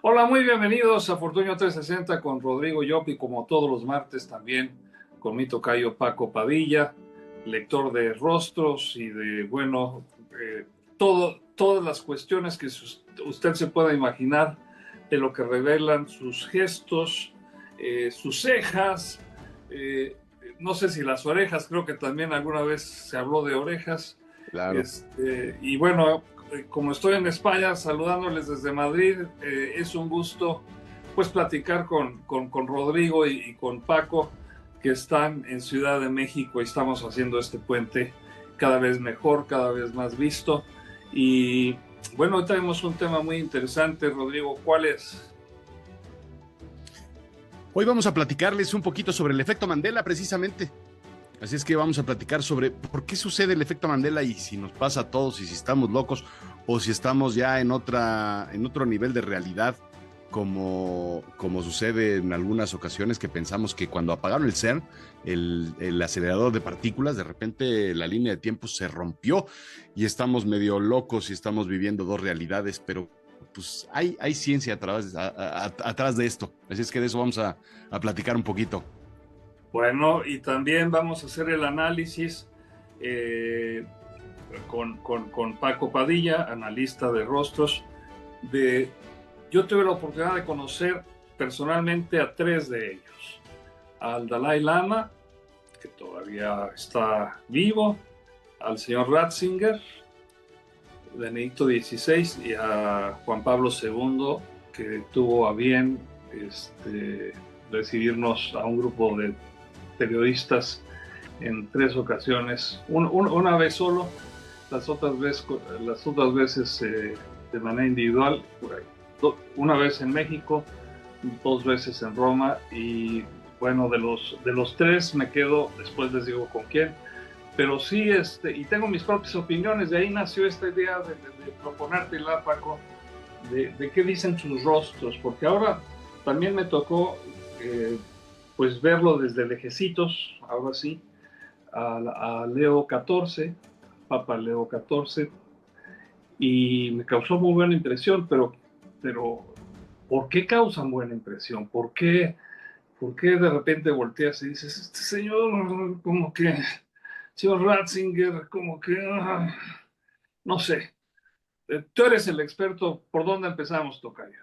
Hola, muy bienvenidos a Fortunio 360 con Rodrigo Llopi, como todos los martes también con mi tocayo Paco Padilla, lector de rostros y de, bueno, todas las cuestiones que usted se pueda imaginar de lo que revelan sus gestos, sus cejas, eh, no sé si las orejas, creo que también alguna vez se habló de orejas. Claro. Y bueno, como estoy en España saludándoles desde Madrid, es un gusto pues platicar con Rodrigo y con Paco, que están en Ciudad de México y estamos haciendo este puente cada vez mejor, cada vez más visto. Y bueno, hoy tenemos un tema muy interesante, Rodrigo. ¿Cuál es? Hoy vamos a platicarles un poquito sobre el efecto Mandela, precisamente. Así es que vamos a platicar sobre por qué sucede el efecto Mandela y si nos pasa a todos y si estamos locos o si estamos ya en otro nivel de realidad, como sucede en algunas ocasiones que pensamos que cuando apagaron el CERN, el acelerador de partículas, de repente la línea de tiempo se rompió y estamos medio locos y estamos viviendo dos realidades, pero pues hay ciencia atrás de esto. Así es que de eso vamos a platicar un poquito. Bueno, y también vamos a hacer el análisis eh, con Paco Padilla, analista de rostros, de yo tuve la oportunidad de conocer personalmente a tres de ellos. Al Dalai Lama, que todavía está vivo, al señor Ratzinger, Benedicto XVI, y a Juan Pablo II, que tuvo a bien recibirnos a un grupo de periodistas en tres ocasiones, una vez solo, las otras veces de manera individual, por ahí. Una vez en México, dos veces en Roma, y bueno, de los tres me quedo, después les digo con quién, pero sí, y tengo mis propias opiniones. De ahí nació esta idea de proponerte, la Paco, de qué dicen sus rostros, porque ahora también me tocó pues verlo desde lejecitos, ahora sí, a Leo XIV, Papa Leo XIV, y me causó muy buena impresión, pero ¿por qué causan buena impresión? ¿Por qué de repente volteas y dices, este señor, como que, señor Ratzinger, como que, no sé, tú eres el experto, ¿por dónde empezamos, Tocayo?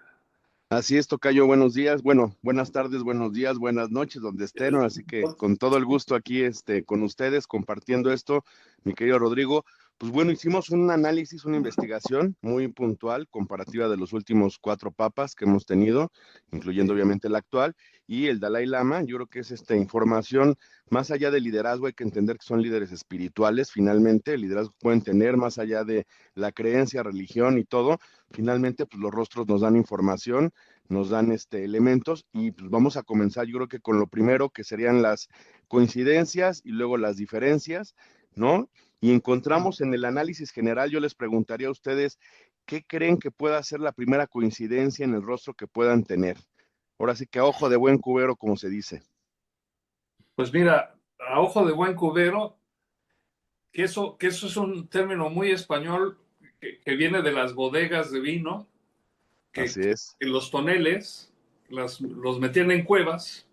Así es, tocayo, buenos días, bueno, buenas tardes, buenos días, buenas noches, donde estén, ¿no? Así que con todo el gusto aquí, con ustedes, compartiendo esto, mi querido Rodrigo. Pues bueno, hicimos un análisis, una investigación muy puntual, comparativa de los últimos cuatro papas que hemos tenido, incluyendo Sí, obviamente el actual, y el Dalai Lama. Yo creo que es esta información, más allá del liderazgo, hay que entender que son líderes espirituales, finalmente, el liderazgo pueden tener más allá de la creencia, religión y todo. Finalmente, pues los rostros nos dan información, nos dan elementos y pues vamos a comenzar yo creo que con lo primero que serían las coincidencias y luego las diferencias, ¿no? Y encontramos en el análisis general, yo les preguntaría a ustedes, ¿qué creen que pueda ser la primera coincidencia en el rostro que puedan tener? Ahora sí que a ojo de buen cubero, como se dice. pues mira, a ojo de buen cubero, que eso es un término muy español que viene de las bodegas de vino, que, Así que es. los toneles los metían en cuevas,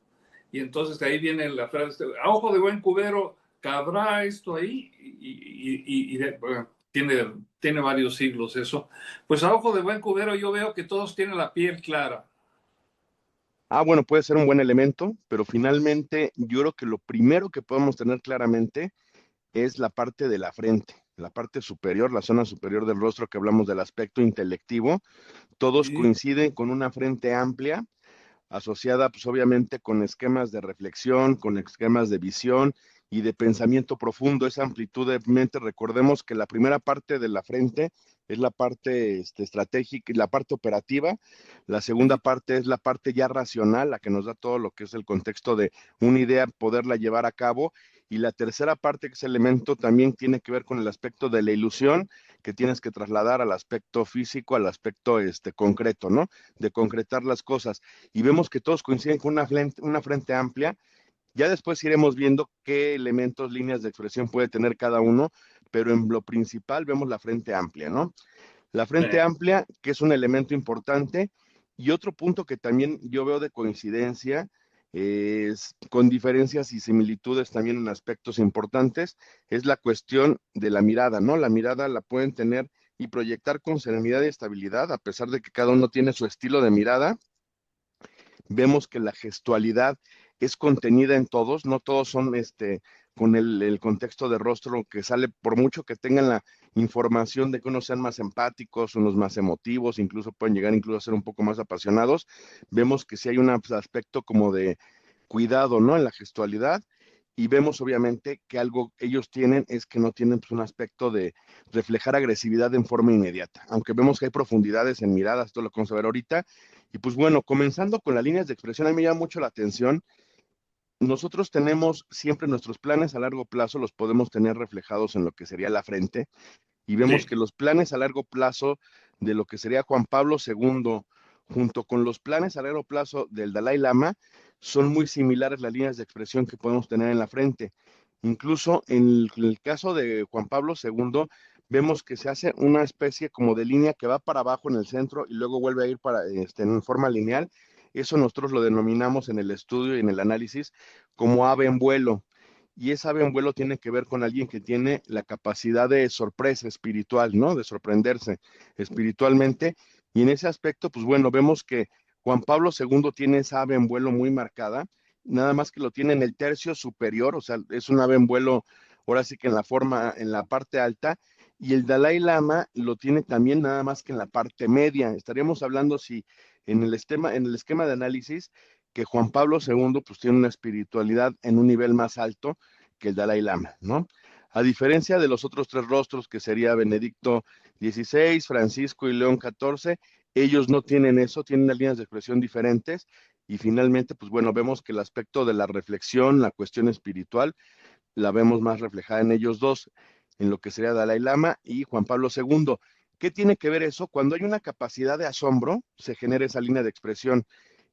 y entonces de ahí viene la frase, a ojo de buen cubero, ¿cabrá esto ahí? Bueno, tiene varios siglos eso. Pues a ojo de buen cubero yo veo que todos tienen la piel clara. Ah, bueno, puede ser un buen elemento, pero finalmente yo creo que lo primero que podemos tener claramente es la parte de la frente, la parte superior, la zona superior del rostro que hablamos del aspecto intelectivo. Todos ¿Sí? coinciden con una frente amplia, asociada pues obviamente con esquemas de reflexión, con esquemas de visión y de pensamiento profundo, esa amplitud de mente. Recordemos que la primera parte de la frente es la parte estratégica y la parte operativa, la segunda ¿Sí? parte es la parte ya racional, la que nos da todo lo que es el contexto de una idea, poderla llevar a cabo, y la tercera parte, que es el elemento, también tiene que ver con el aspecto de la ilusión que tienes que trasladar al aspecto físico, al aspecto concreto, ¿no? De concretar las cosas. Y vemos que todos coinciden con una frente amplia. Ya después iremos viendo qué elementos, líneas de expresión puede tener cada uno, pero en lo principal vemos la frente amplia, ¿no? La frente Sí. amplia, que es un elemento importante, Y otro punto que también yo veo de coincidencia es con diferencias y similitudes también en aspectos importantes, es la cuestión de la mirada, ¿no? La mirada la pueden tener y proyectar con serenidad y estabilidad, a pesar de que cada uno tiene su estilo de mirada. Vemos que la gestualidad es contenida en todos, no todos son con el contexto de rostro que sale, por mucho que tengan la información de que unos sean más empáticos, unos más emotivos, incluso pueden llegar incluso a ser un poco más apasionados. Vemos que sí hay un aspecto como de cuidado, ¿no? En la gestualidad. Y vemos obviamente que algo que ellos tienen es que no tienen pues, un aspecto de reflejar agresividad en forma inmediata, aunque vemos que hay profundidades en miradas, todo lo que vamos a ver ahorita. Y pues bueno, comenzando con las líneas de expresión, a mí me llama mucho la atención. Nosotros tenemos siempre nuestros planes a largo plazo, los podemos tener reflejados en lo que sería la frente, y vemos Sí, que los planes a largo plazo de lo que sería Juan Pablo II, junto con los planes a largo plazo del Dalai Lama, son muy similares las líneas de expresión que podemos tener en la frente. Incluso en el caso de Juan Pablo II, vemos que se hace una especie como de línea que va para abajo en el centro y luego vuelve a ir en forma lineal. Eso nosotros lo denominamos en el estudio y en el análisis como ave en vuelo. Y esa ave en vuelo tiene que ver con alguien que tiene la capacidad de sorpresa espiritual, ¿no? De sorprenderse espiritualmente. Y en ese aspecto, pues bueno, vemos que Juan Pablo II tiene esa ave en vuelo muy marcada, nada más que lo tiene en el tercio superior, o sea, es un ave en vuelo, ahora sí que en la forma, en la parte alta, y el Dalai Lama lo tiene también nada más que en la parte media. Estaríamos hablando si en el esquema de análisis que Juan Pablo II pues tiene una espiritualidad en un nivel más alto que el Dalai Lama, ¿no? A diferencia de los otros tres rostros que sería Benedicto XVI, Francisco y León XIV, ellos no tienen eso, tienen unas líneas de expresión diferentes y finalmente, pues bueno, vemos que el aspecto de la reflexión, la cuestión espiritual, la vemos más reflejada en ellos dos, en lo que sería Dalai Lama y Juan Pablo II. ¿Qué tiene que ver eso? Cuando hay una capacidad de asombro, se genera esa línea de expresión.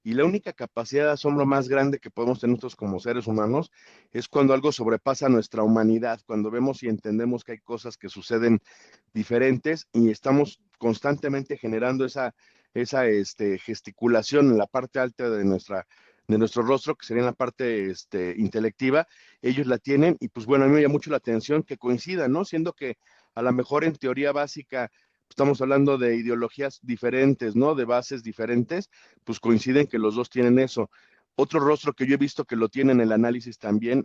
Y la única capacidad de asombro más grande que podemos tener nosotros como seres humanos es cuando algo sobrepasa nuestra humanidad, cuando vemos y entendemos que hay cosas que suceden diferentes y estamos constantemente generando esa gesticulación en la parte alta de nuestro rostro, que sería en la parte intelectiva, ellos la tienen y pues bueno, a mí me llama mucho la atención que coincidan, ¿no? Siendo que a lo mejor en teoría básica estamos hablando de ideologías diferentes, ¿no? De bases diferentes, pues coinciden que los dos tienen eso. Otro rostro que yo he visto que lo tiene en el análisis también,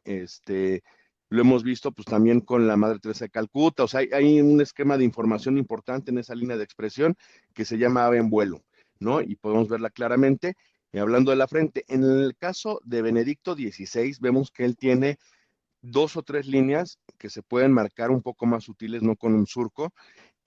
lo hemos visto pues también con la Madre Teresa de Calcuta, o sea, hay un esquema de información importante en esa línea de expresión que se llama ave en vuelo, ¿no? Y podemos verla claramente. Y hablando de la frente, en el caso de Benedicto XVI, vemos que él tiene dos o tres líneas que se pueden marcar un poco más sutiles, no con un surco,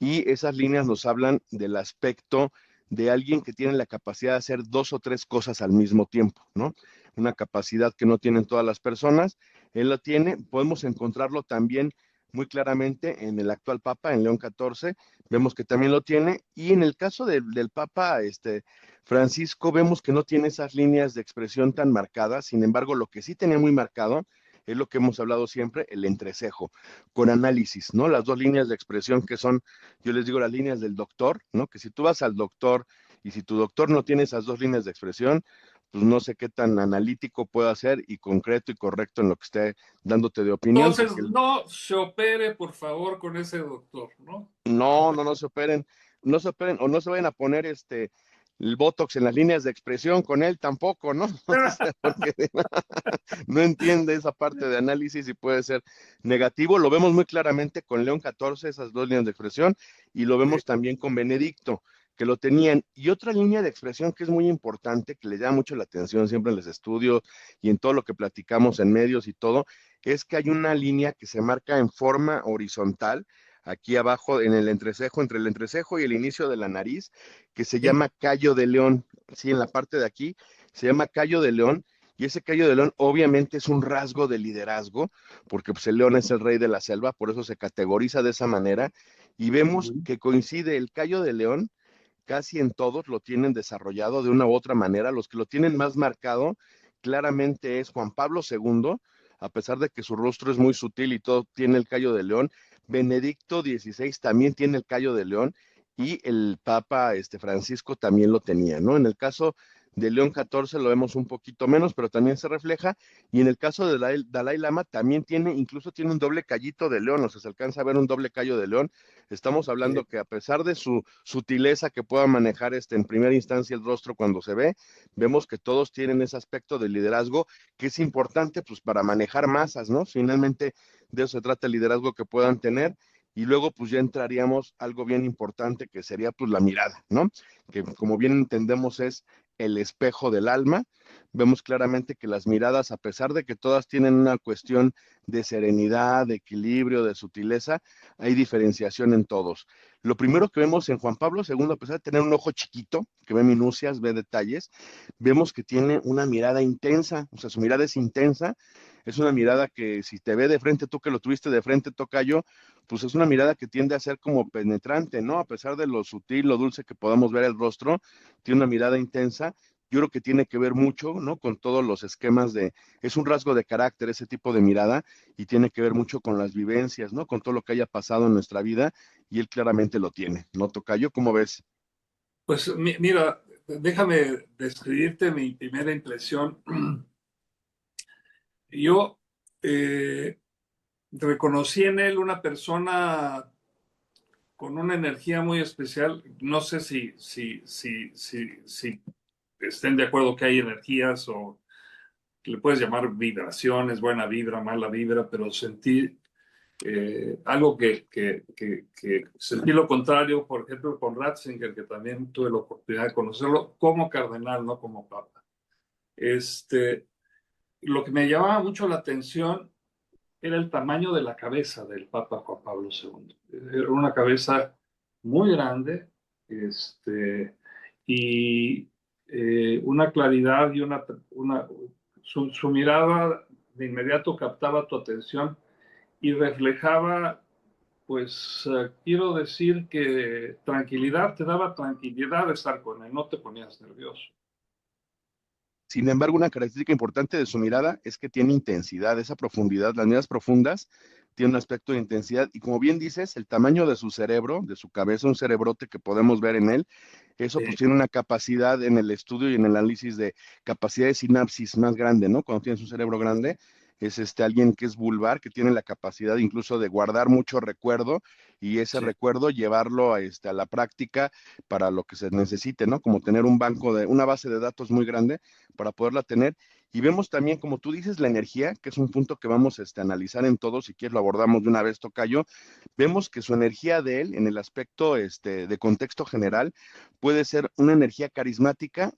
y esas líneas nos hablan del aspecto de alguien que tiene la capacidad de hacer dos o tres cosas al mismo tiempo, ¿no? Una capacidad que no tienen todas las personas. Él lo tiene, podemos encontrarlo también muy claramente en el actual Papa, en León XIV, vemos que también lo tiene, y en el caso del Papa Francisco, vemos que no tiene esas líneas de expresión tan marcadas, sin embargo, lo que sí tenía muy marcado es lo que hemos hablado siempre, el entrecejo, con análisis, ¿no? Las dos líneas de expresión que son, yo les digo las líneas del doctor, ¿no? Que si tú vas al doctor y si tu doctor no tiene esas dos líneas de expresión, pues no sé qué tan analítico pueda ser y concreto y correcto en lo que esté dándote de opinión, entonces porque no se opere, por favor, con ese doctor, ¿no? no se operen, no se operen o no se vayan a poner el Botox en las líneas de expresión con él tampoco, ¿no? O sea, porque no entiende esa parte de análisis y puede ser negativo. Lo vemos muy claramente con León XIV, esas dos líneas de expresión, y lo Sí. vemos también con Benedicto, que lo tenían. Y otra línea de expresión que es muy importante, que le llama mucho la atención siempre en los estudios y en todo lo que platicamos en medios y todo, es que hay una línea que se marca en forma horizontal, aquí abajo en el entrecejo, entre el entrecejo y el inicio de la nariz, que se Sí. llama callo de león. Sí, en la parte de aquí se llama callo de león y ese callo de león obviamente es un rasgo de liderazgo, porque pues, el león es el rey de la selva, por eso se categoriza de esa manera. Y vemos Ujú. que coincide el callo de león, casi en todos lo tienen desarrollado de una u otra manera. Los que lo tienen más marcado claramente es Juan Pablo II, a pesar de que su rostro es muy sutil y todo tiene el callo de león. Benedicto XVI también tiene el callo de león. y el Papa Francisco también lo tenía, ¿no? En el caso de León XIV lo vemos un poquito menos, pero también se refleja, y en el caso de Dalai Lama también tiene, incluso tiene un doble callito de león, o sea, se alcanza a ver un doble callo de león. Estamos hablando Sí. que a pesar de su sutileza que pueda manejar en primera instancia el rostro cuando se ve, vemos que todos tienen ese aspecto de liderazgo que es importante pues para manejar masas, ¿no? Finalmente de eso se trata el liderazgo que puedan tener. Y luego pues ya entraríamos algo bien importante que sería pues la mirada, ¿no? Que como bien entendemos es el espejo del alma. Vemos claramente que las miradas, a pesar de que todas tienen una cuestión de serenidad, de equilibrio, de sutileza, hay diferenciación en todos. Lo primero que vemos en Juan Pablo II, a pesar de tener un ojo chiquito, que ve minucias, ve detalles, vemos que tiene una mirada intensa, o sea, su mirada es intensa, es una mirada que si te ve de frente, tú que lo tuviste de frente, tocayo, pues es una mirada que tiende a ser como penetrante, ¿no? A pesar de lo sutil, lo dulce que podamos ver el rostro, tiene una mirada intensa. Yo creo que tiene que ver mucho, ¿no? Con todos los esquemas es un rasgo de carácter ese tipo de mirada y tiene que ver mucho con las vivencias, ¿no? Con todo lo que haya pasado en nuestra vida y él claramente lo tiene, ¿no, tocayo? ¿Cómo ves? Pues mira, déjame describirte mi primera impresión. Yo eh, reconocí en él una persona con una energía muy especial. No sé si estén de acuerdo que hay energías o que le puedes llamar vibraciones, buena vibra, mala vibra, pero sentí algo que sentí lo contrario, por ejemplo, con Ratzinger, que también tuve la oportunidad de conocerlo como cardenal, no como papa. Lo que me llamaba mucho la atención era el tamaño de la cabeza del Papa Juan Pablo II. Era una cabeza muy grande, y una claridad y su mirada de inmediato captaba tu atención y reflejaba, pues quiero decir que tranquilidad, te daba tranquilidad de estar con él, no te ponías nervioso. Sin embargo, una característica importante de su mirada es que tiene intensidad, esa profundidad, las miradas profundas tienen un aspecto de intensidad y como bien dices, el tamaño de su cerebro, de su cabeza, un cerebrote que podemos ver en él, eso pues Sí, tiene una capacidad en el estudio y en el análisis de capacidad de sinapsis más grande, ¿no? Cuando tienes un cerebro grande, es alguien que es vulvar, que tiene la capacidad incluso de guardar mucho recuerdo y ese sí. recuerdo llevarlo a la práctica para lo que se necesite, ¿no? Como tener un banco una base de datos muy grande para poderla tener. Y vemos también, como tú dices, la energía, que es un punto que vamos a analizar en todo, si quieres lo abordamos de una vez, tocayo. Vemos que su energía de él, en el aspecto de contexto general, puede ser una energía carismática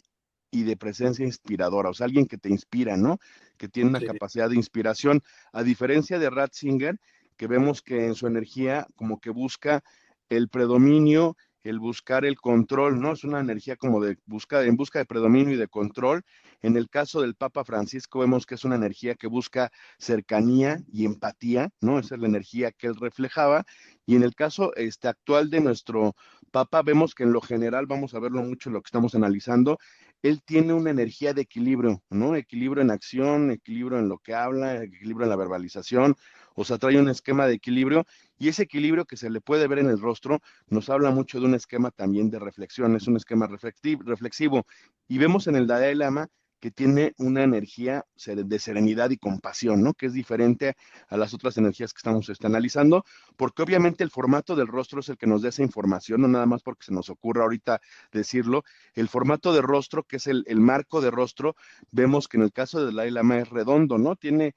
y de presencia inspiradora, o sea, alguien que te inspira, ¿no? Que tiene una Sí. capacidad de inspiración, a diferencia de Ratzinger, que vemos que en su energía como que busca el predominio, el buscar el control, ¿no? Es una energía como en busca de predominio y de control. En el caso del Papa Francisco vemos que es una energía que busca cercanía y empatía, ¿no? Esa es la energía que él reflejaba. Y en el caso actual de nuestro Papa, vemos que en lo general, vamos a verlo mucho en lo que estamos analizando, él tiene una energía de equilibrio, ¿no? Equilibrio en acción, equilibrio en lo que habla, equilibrio en la verbalización, o sea, trae un esquema de equilibrio y ese equilibrio que se le puede ver en el rostro nos habla mucho de un esquema también de reflexión, es un esquema reflexivo. Y vemos en el Dalai Lama que tiene una energía de serenidad y compasión, ¿no? Que es diferente a las otras energías que estamos analizando, porque obviamente el formato del rostro es el que nos da esa información, no nada más porque se nos ocurra ahorita decirlo, el formato de rostro, que es el marco de rostro, vemos que en el caso de Dalai Lama es redondo, ¿no? Tiene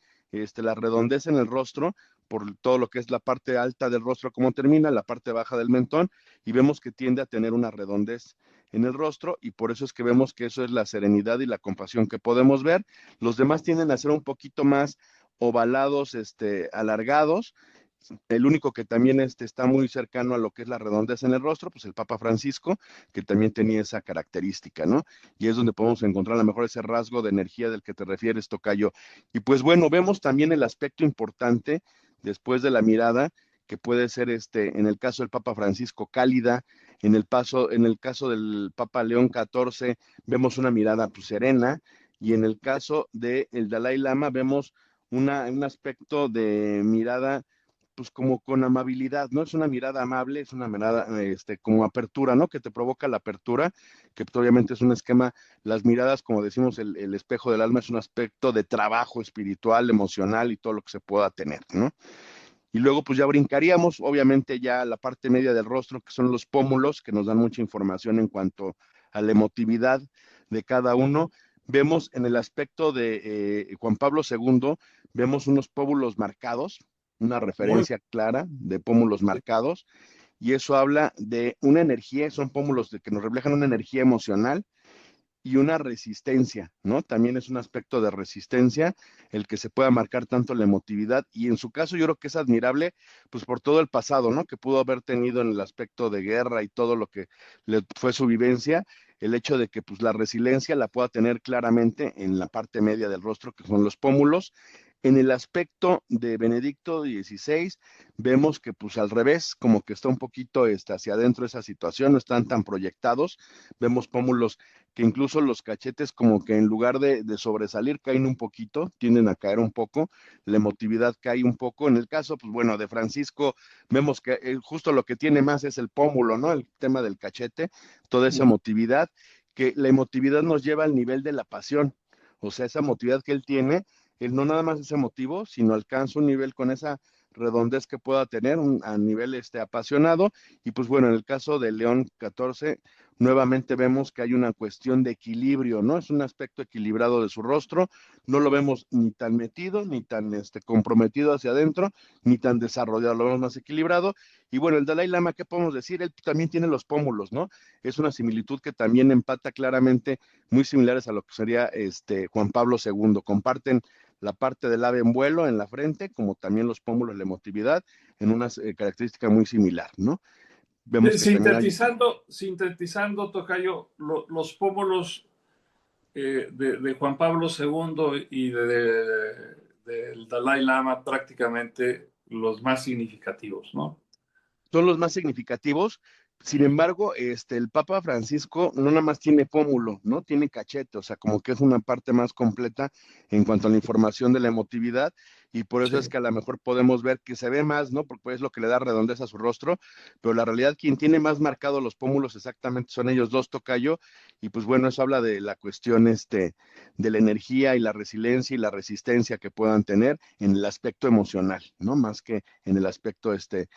la redondez en el rostro por todo lo que es la parte alta del rostro, como termina, la parte baja del mentón, y vemos que tiende a tener una redondez en el rostro, y por eso es que vemos que eso es la serenidad y la compasión que podemos ver. Los demás tienden a ser un poquito más ovalados, alargados, el único que también está muy cercano a lo que es la redondez en el rostro, pues el Papa Francisco, que también tenía esa característica, ¿no? Y es donde podemos encontrar a lo mejor ese rasgo de energía del que te refieres, tocayo. Y pues bueno, vemos también el aspecto importante después de la mirada, que puede ser en el caso del Papa Francisco, cálida, en el caso del Papa León XIV, vemos una mirada pues, serena, y en el caso del Dalai Lama vemos un aspecto de mirada pues como con amabilidad, ¿no? Es una mirada amable, es una mirada, como apertura, ¿no? Que te provoca la apertura, que pues, obviamente es un esquema, las miradas, como decimos, el espejo del alma es un aspecto de trabajo espiritual, emocional y todo lo que se pueda tener, ¿no? Y luego pues ya brincaríamos, obviamente ya a la parte media del rostro, que son los pómulos, que nos dan mucha información en cuanto a la emotividad de cada uno. Vemos en el aspecto de Juan Pablo II, vemos unos pómulos marcados, una Muy referencia clara de pómulos marcados, y eso habla de una energía, son pómulos que nos reflejan una energía emocional y una resistencia, ¿no? También es un aspecto de resistencia el que se pueda marcar tanto la emotividad y en su caso yo creo que es admirable pues por todo el pasado, ¿no? Que pudo haber tenido en el aspecto de guerra y todo lo que le fue su vivencia, el hecho de que pues la resiliencia la pueda tener claramente en la parte media del rostro que son los pómulos. En el aspecto de Benedicto XVI, vemos que pues al revés, como que está un poquito hacia adentro esa situación, no están tan proyectados, vemos pómulos que incluso los cachetes como que en lugar de sobresalir caen un poquito, tienden a caer un poco, la emotividad cae un poco. En el caso, pues bueno, de Francisco, vemos que justo lo que tiene más es el pómulo, ¿no? El tema del cachete, toda esa bien. emotividad, que la emotividad nos lleva al nivel de la pasión, o sea, esa emotividad que él tiene, él no nada más es emotivo, sino alcanza un nivel con esa redondez que pueda tener a nivel apasionado. Y pues bueno, en el caso de León XIV, nuevamente vemos que hay una cuestión de equilibrio, ¿no? Es un aspecto equilibrado de su rostro, no lo vemos ni tan metido, ni tan comprometido hacia adentro, ni tan desarrollado, lo vemos más equilibrado. Y bueno, el Dalai Lama, ¿qué podemos decir? Él también tiene los pómulos, ¿no? Es una similitud que también empata claramente, muy similares a lo que sería Juan Pablo II. Comparten la parte del ave en vuelo en la frente, como también los pómulos, la emotividad, en una característica muy similar, ¿no? Vemos que también hay. Sintetizando, Tocayo, los pómulos de Juan Pablo II y del Dalai Lama prácticamente los más significativos, ¿no? Son los más significativos. Sin embargo, el Papa Francisco no nada más tiene pómulo, ¿no? Tiene cachete, o sea, como que es una parte más completa en cuanto a la información de la emotividad, y por eso es Sí. que a lo mejor podemos ver que se ve más, ¿no? Porque es lo que le da redondez a su rostro, pero la realidad quien tiene más marcados los pómulos exactamente son ellos dos, tocayo, y pues bueno, eso habla de la cuestión, de la energía y la resiliencia y la resistencia que puedan tener en el aspecto emocional, ¿no? Más que en el aspecto, De-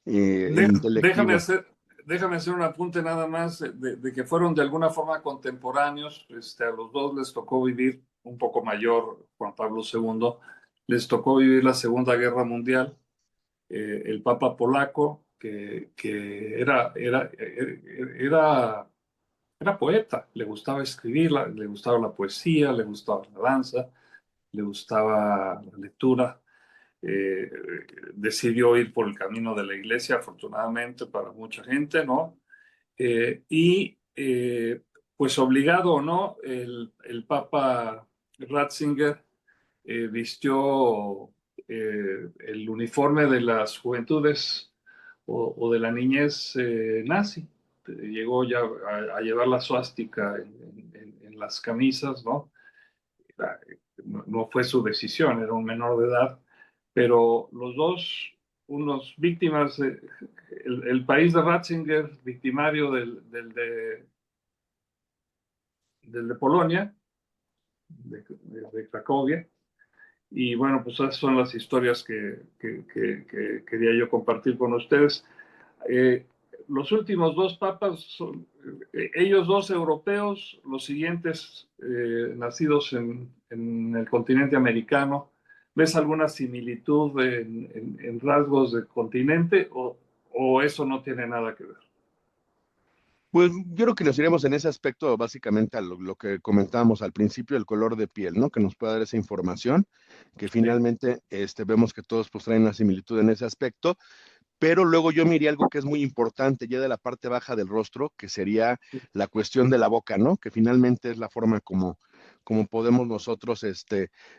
déjame intelectivo. hacer, déjame hacer un apunte nada más de que fueron de alguna forma contemporáneos. A los dos les tocó vivir un poco mayor, Juan Pablo II, les tocó vivir la Segunda Guerra Mundial. El Papa polaco, que era poeta, le gustaba escribir, le gustaba la poesía, le gustaba la danza, le gustaba la lectura. eh, Decidió ir por el camino de la iglesia, afortunadamente para mucha gente, ¿no? Pues obligado o no, el Papa Ratzinger vistió el uniforme de las juventudes o de la niñez nazi. Llegó ya a llevar la suástica en las camisas, ¿no? No fue su decisión, era un menor de edad, pero los dos, unos víctimas, el país de Ratzinger, victimario del de Polonia, de Cracovia. Y bueno, pues esas son las historias que quería yo compartir con ustedes. Eh, los últimos dos papas son ellos dos europeos, los siguientes nacidos en el continente americano. ¿Ves alguna similitud en rasgos del continente o eso no tiene nada que ver? Pues yo creo que nos iremos en ese aspecto básicamente a lo que comentábamos al principio, el color de piel, ¿no? Que nos pueda dar esa información, que Sí. finalmente vemos que todos pues traen una similitud en ese aspecto, pero luego yo miré algo que es muy importante ya de la parte baja del rostro, que sería la cuestión de la boca, ¿no? Que finalmente es la forma como podemos nosotros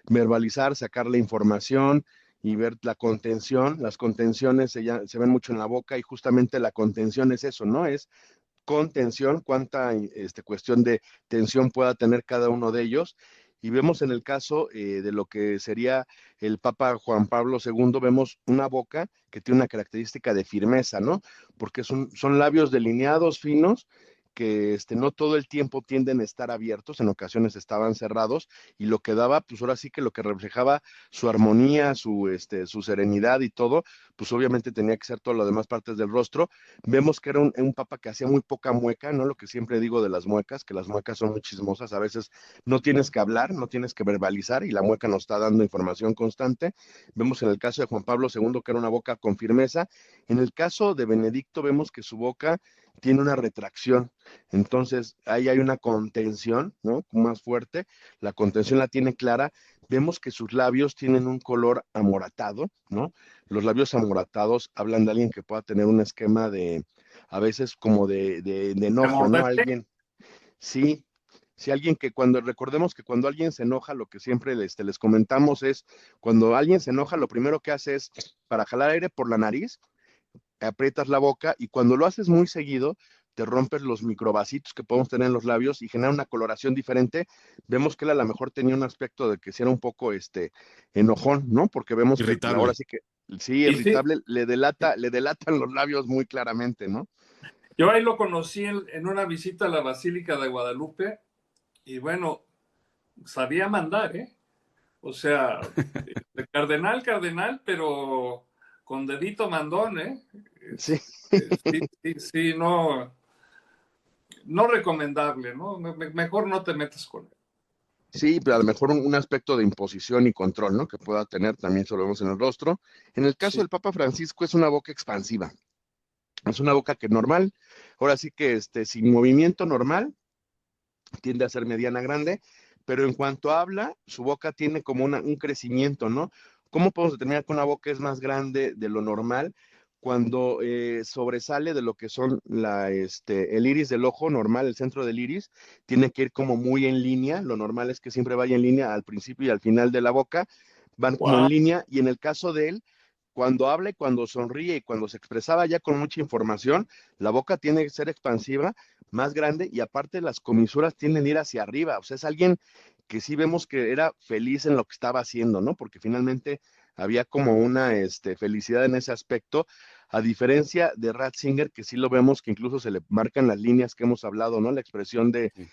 verbalizar, sacar la información y ver la contención. Las contenciones se ven mucho en la boca y justamente la contención es eso, ¿no? Es con tensión, cuánta cuestión de tensión pueda tener cada uno de ellos. y vemos en el caso de lo que sería el Papa Juan Pablo II, vemos una boca que tiene una característica de firmeza, ¿no? Porque son labios delineados, finos, que no todo el tiempo tienden a estar abiertos, en ocasiones estaban cerrados, y lo que daba, pues ahora sí que lo que reflejaba su armonía, su serenidad y todo, pues obviamente tenía que ser todas las demás partes del rostro. Vemos que era un papa que hacía muy poca mueca, ¿no? Lo que siempre digo de las muecas, que las muecas son muy chismosas, a veces no tienes que hablar, no tienes que verbalizar, y la mueca nos está dando información constante. Vemos en el caso de Juan Pablo II que era una boca con firmeza. En el caso de Benedicto vemos que su boca tiene una retracción, entonces ahí hay una contención, ¿no? Más fuerte, la contención la tiene clara, vemos que sus labios tienen un color amoratado, ¿no? Los labios amoratados hablan de alguien que pueda tener un esquema de, a veces como de ¿De enojo, ¿no? morderte? Alguien, sí, si alguien que recordemos que cuando alguien se enoja, lo que siempre les comentamos es, cuando alguien se enoja, lo primero que hace es, para jalar aire por la nariz, aprietas la boca, y cuando lo haces muy seguido, te rompes los microvasitos que podemos tener en los labios y genera una coloración diferente. Vemos que él a lo mejor tenía un aspecto de que si era un poco enojón, ¿no? Porque vemos que ahora Irritable. sí que sí, Y sí, irritable, le delatan los labios muy claramente, ¿no? yo ahí lo conocí en una visita a la Basílica de Guadalupe y bueno, sabía mandar, ¿eh? O sea, de cardenal, cardenal, pero con dedito mandón, ¿eh? Sí. Sí, sí, sí, no, no recomendable, ¿no? Mejor no te metas con él. Sí, pero a lo mejor un aspecto de imposición y control, ¿no? Que pueda tener, también se lo vemos en el rostro. En el caso Sí. del Papa Francisco es una boca expansiva, es una boca que normal, ahora sí que sin movimiento normal, tiende a ser mediana grande, pero en cuanto habla, su boca tiene como un crecimiento, ¿no? ¿Cómo podemos determinar que una boca es más grande de lo normal? Cuando sobresale de lo que son el iris del ojo normal, el centro del iris, tiene que ir como muy en línea. Lo normal es que siempre vaya en línea al principio y al final de la boca, van como en Wow. línea, y en el caso de él, cuando habla y cuando sonríe y cuando se expresaba ya con mucha información, la boca tiene que ser expansiva, más grande, y aparte las comisuras tienden a ir hacia arriba. O sea, es alguien que sí vemos que era feliz en lo que estaba haciendo, ¿no? Porque finalmente había como una felicidad en ese aspecto, a diferencia de Ratzinger, que sí lo vemos que incluso se le marcan las líneas que hemos hablado, ¿no? La expresión Sí.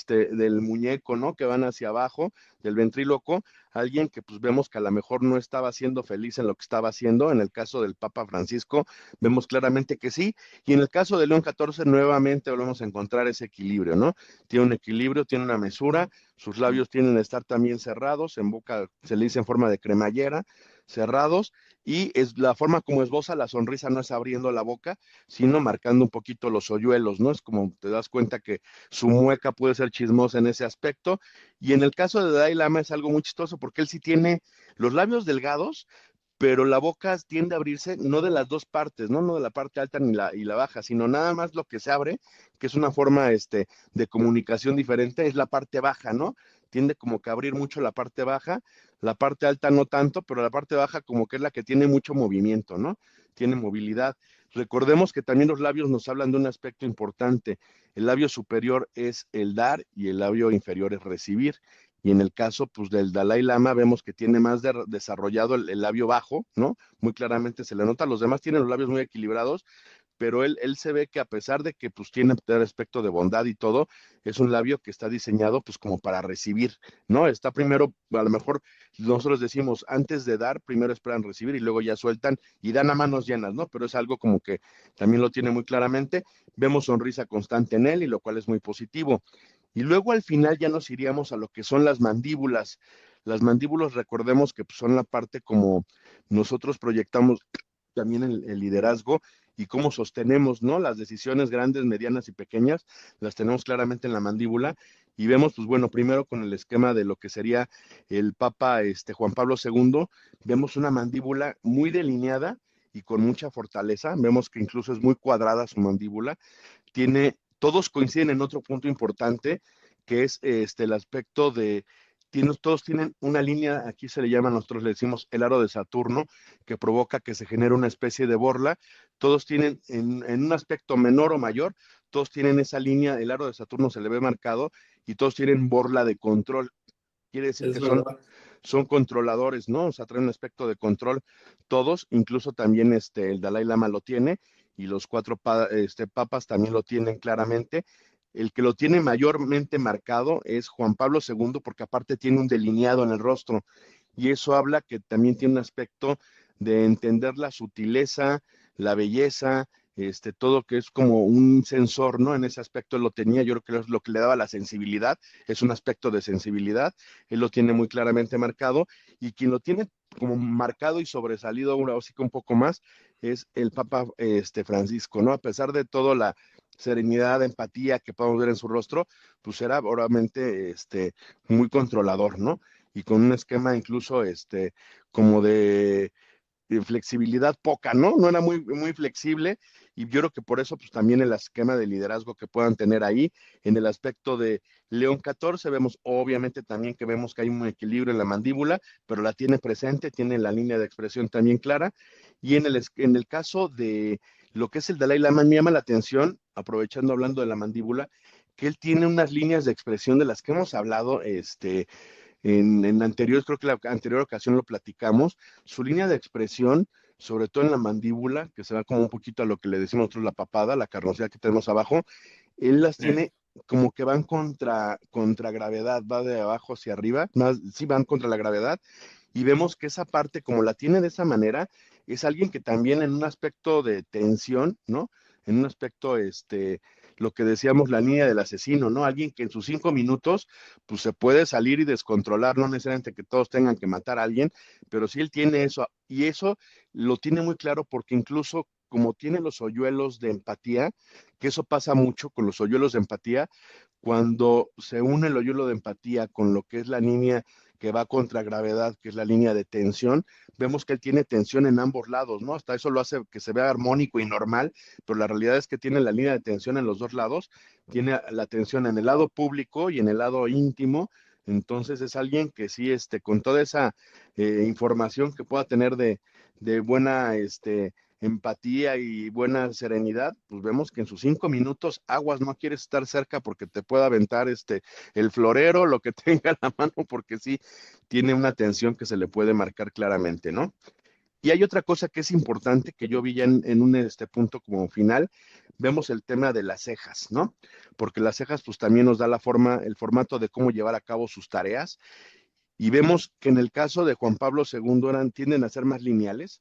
del muñeco, ¿no? Que van hacia abajo, del ventríloco, alguien que pues vemos que a lo mejor no estaba siendo feliz en lo que estaba haciendo. En el caso del Papa Francisco, vemos claramente que sí, y en el caso de León XIV, nuevamente volvemos a encontrar ese equilibrio, ¿no? Tiene un equilibrio, tiene una mesura, sus labios tienen que estar también cerrados, en boca se le dice en forma de cremallera, cerrados, y es la forma como esboza la sonrisa, no es abriendo la boca, sino marcando un poquito los hoyuelos, ¿no? Es como te das cuenta que su mueca puede ser chismosa en ese aspecto. Y en el caso de Dalai Lama es algo muy chistoso, porque él sí tiene los labios delgados, pero la boca tiende a abrirse no de las dos partes, ¿no? No de la parte alta ni y la baja, sino nada más lo que se abre, que es una forma de comunicación diferente, es la parte baja, ¿no? Tiende como que a abrir mucho la parte baja, la parte alta no tanto, pero la parte baja como que es la que tiene mucho movimiento, ¿no? Tiene movilidad. Recordemos que también los labios nos hablan de un aspecto importante. El labio superior es el dar y el labio inferior es recibir. Y en el caso, pues, del Dalai Lama, vemos que tiene más desarrollado el labio bajo, ¿no? Muy claramente se le nota. Los demás tienen los labios muy equilibrados, pero él se ve que, a pesar de que pues tiene el aspecto de bondad y todo, es un labio que está diseñado pues como para recibir, ¿no? Está primero, a lo mejor nosotros decimos, antes de dar, primero esperan recibir y luego ya sueltan y dan a manos llenas, ¿no? Pero es algo como que también lo tiene muy claramente. Vemos sonrisa constante en él, y lo cual es muy positivo. Y luego al final ya nos iríamos a lo que son las mandíbulas. Las mandíbulas, recordemos que pues, son la parte como nosotros proyectamos también el liderazgo, y cómo sostenemos, ¿no? Las decisiones grandes, medianas y pequeñas, las tenemos claramente en la mandíbula, y vemos, pues bueno, primero con el esquema de lo que sería el Papa Juan Pablo II, vemos una mandíbula muy delineada y con mucha fortaleza. Vemos que incluso es muy cuadrada su mandíbula, todos coinciden en otro punto importante, que es el aspecto de, todos tienen una línea, aquí se le llama, nosotros le decimos el aro de Saturno, que provoca que se genere una especie de borla. Todos tienen, en un aspecto menor o mayor, todos tienen esa línea, el aro de Saturno se le ve marcado, y todos tienen borla de control. quiere decir es que verdad. son controladores, ¿no? O sea, traen un aspecto de control todos, incluso también el Dalai Lama lo tiene y los cuatro papas también lo tienen claramente. El que lo tiene mayormente marcado es Juan Pablo II, porque aparte tiene un delineado en el rostro, y eso habla que también tiene un aspecto de entender la sutileza, la belleza, todo que es como un sensor, ¿no? En ese aspecto él lo tenía, yo creo que es lo que le daba la sensibilidad, es un aspecto de sensibilidad, él lo tiene muy claramente marcado, y quien lo tiene como marcado y sobresalido ahora sí que un poco más es el Papa Francisco, ¿no? A pesar de toda la serenidad, empatía que podemos ver en su rostro, pues era obviamente muy controlador, ¿no? Y con un esquema incluso como de flexibilidad poca, ¿no? No era muy flexible, y yo creo que por eso pues también el esquema de liderazgo que puedan tener ahí. En el aspecto de León 14 vemos obviamente también que vemos que hay un equilibrio en la mandíbula, pero la tiene presente, tiene la línea de expresión también clara, y en el caso de lo que es el Dalai Lama, me llama la atención, aprovechando hablando de la mandíbula, que él tiene unas líneas de expresión de las que hemos hablado, anteriores, creo que la anterior ocasión lo platicamos, su línea de expresión, sobre todo en la mandíbula, que se va como un poquito a lo que le decimos nosotros la papada, la carnosidad que tenemos abajo, él las Sí. tiene como que van contra gravedad, va de abajo hacia arriba, más, sí van contra la gravedad, y vemos que esa parte, como la tiene de esa manera, es alguien que también en un aspecto de tensión, ¿no? En un aspecto, lo que decíamos, la línea del asesino, ¿no? Alguien que en sus 5 minutos, pues se puede salir y descontrolar, no necesariamente que todos tengan que matar a alguien, pero sí él tiene eso, y eso lo tiene muy claro porque incluso como tiene los hoyuelos de empatía, que eso pasa mucho con los hoyuelos de empatía, cuando se une el hoyuelo de empatía con lo que es la línea que va contra gravedad, que es la línea de tensión, vemos que él tiene tensión en ambos lados, ¿no? Hasta eso lo hace que se vea armónico y normal, pero la realidad es que tiene la línea de tensión en los dos lados, tiene la tensión en el lado público y en el lado íntimo. Entonces es alguien que sí, con toda esa información que pueda tener de buena, empatía y buena serenidad, pues vemos que en sus 5 minutos aguas, no quieres estar cerca porque te puede aventar el florero, lo que tenga a la mano, porque sí tiene una tensión que se le puede marcar claramente, ¿no? Y hay otra cosa que es importante que yo vi ya en un punto como final, vemos el tema de las cejas, ¿no? Porque las cejas pues también nos da la forma, el formato de cómo llevar a cabo sus tareas, y vemos que en el caso de Juan Pablo II tienden a ser más lineales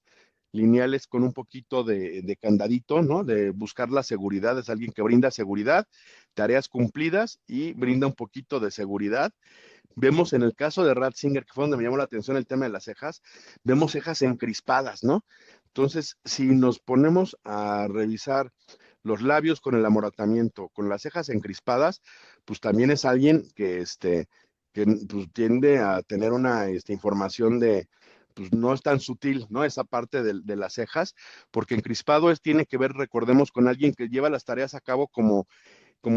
con un poquito de candadito, ¿no? De buscar la seguridad, es alguien que brinda seguridad, tareas cumplidas y brinda un poquito de seguridad. Vemos en el caso de Ratzinger, que fue donde me llamó la atención el tema de las cejas, vemos cejas encrispadas, ¿no? Entonces, si nos ponemos a revisar los labios con el amoratamiento, con las cejas encrispadas, pues también es alguien que pues, tiende a tener una información pues no es tan sutil, ¿no? Esa parte de las cejas, porque encrispado tiene que ver, recordemos, con alguien que lleva las tareas a cabo como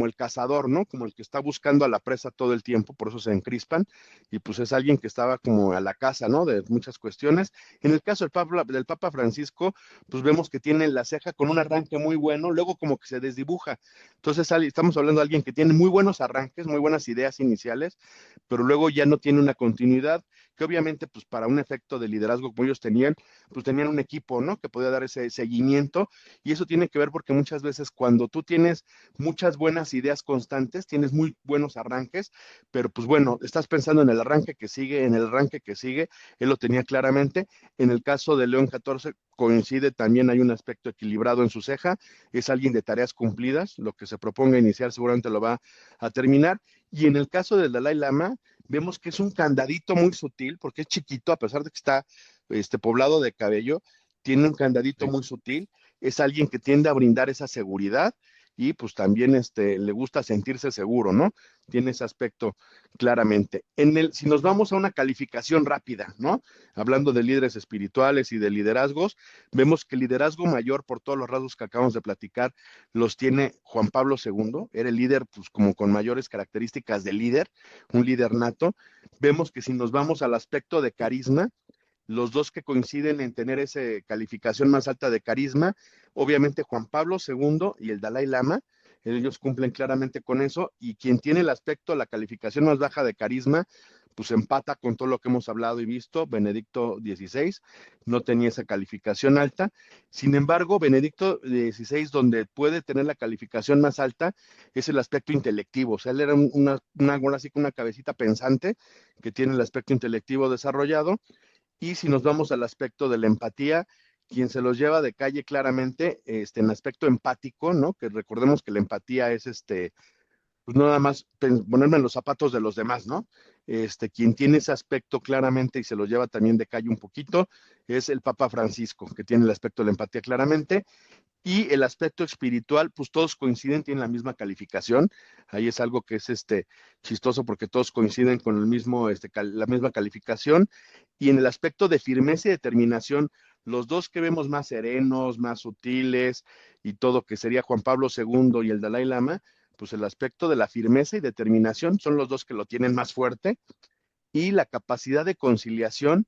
el cazador, ¿no? Como el que está buscando a la presa todo el tiempo, por eso se encrispan, y pues es alguien que estaba como a la caza, ¿no? De muchas cuestiones. En el caso del Papa Francisco, pues vemos que tiene la ceja con un arranque muy bueno, luego como que se desdibuja. Entonces estamos hablando de alguien que tiene muy buenos arranques, muy buenas ideas iniciales, pero luego ya no tiene una continuidad, que obviamente pues para un efecto de liderazgo como ellos tenían, pues tenían un equipo, ¿no? Que podía dar ese seguimiento, y eso tiene que ver porque muchas veces cuando tú tienes muchas buenas ideas constantes, tienes muy buenos arranques, pero pues bueno, estás pensando en el arranque que sigue, en el arranque que sigue, él lo tenía claramente. En el caso de León 14 coincide también, hay un aspecto equilibrado en su ceja, es alguien de tareas cumplidas, lo que se proponga iniciar seguramente lo va a terminar. Y en el caso del Dalai Lama, vemos que es un candadito muy sutil, porque es chiquito, a pesar de que está poblado de cabello, tiene un candadito Sí. muy sutil, es alguien que tiende a brindar esa seguridad, y pues también le gusta sentirse seguro, ¿no? Tiene ese aspecto claramente. Si nos vamos a una calificación rápida, ¿no? Hablando de líderes espirituales y de liderazgos, vemos que el liderazgo mayor, por todos los rasgos que acabamos de platicar, los tiene Juan Pablo II, era el líder, pues como con mayores características de líder, un líder nato. Vemos que si nos vamos al aspecto de carisma, los dos que coinciden en tener esa calificación más alta de carisma, obviamente Juan Pablo II y el Dalai Lama, ellos cumplen claramente con eso, y quien tiene el aspecto, la calificación más baja de carisma, pues empata con todo lo que hemos hablado y visto. Benedicto XVI no tenía esa calificación alta. Sin embargo, Benedicto XVI, donde puede tener la calificación más alta, es el aspecto intelectivo. O sea, él era ahora sí que una cabecita pensante que tiene el aspecto intelectivo desarrollado. Y si nos vamos al aspecto de la empatía, quien se los lleva de calle claramente, en aspecto empático, ¿no? Que recordemos que la empatía es pues no nada más ponerme en los zapatos de los demás, ¿no? Quien tiene ese aspecto claramente y se lo lleva también de calle un poquito, es el Papa Francisco, que tiene el aspecto de la empatía claramente. Y el aspecto espiritual, pues todos coinciden, tienen la misma calificación. Ahí es algo que es chistoso porque todos coinciden con el mismo, la misma calificación. Y en el aspecto de firmeza y determinación, los dos que vemos más serenos, más sutiles y todo, que sería Juan Pablo II y el Dalai Lama, pues el aspecto de la firmeza y determinación son los dos que lo tienen más fuerte, y la capacidad de conciliación,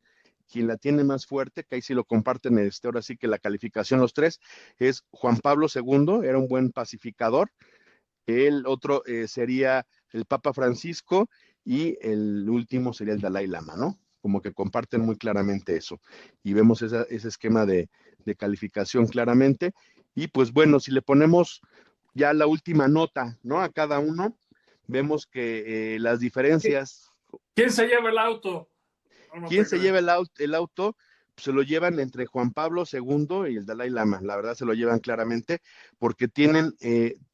quien la tiene más fuerte, que ahí sí lo comparten, ahora sí que la calificación los tres, es Juan Pablo II, era un buen pacificador. El otro sería el Papa Francisco, y el último sería el Dalai Lama, ¿no? Como que comparten muy claramente eso. Y vemos ese esquema de calificación claramente. Y pues bueno, si le ponemos ya la última nota, ¿no? A cada uno, vemos que las diferencias. ¿Quién se lleva el auto? No, no ¿Quién te se creas. lleva el auto? Se lo llevan entre Juan Pablo II y el Dalai Lama. La verdad se lo llevan claramente porque tienen,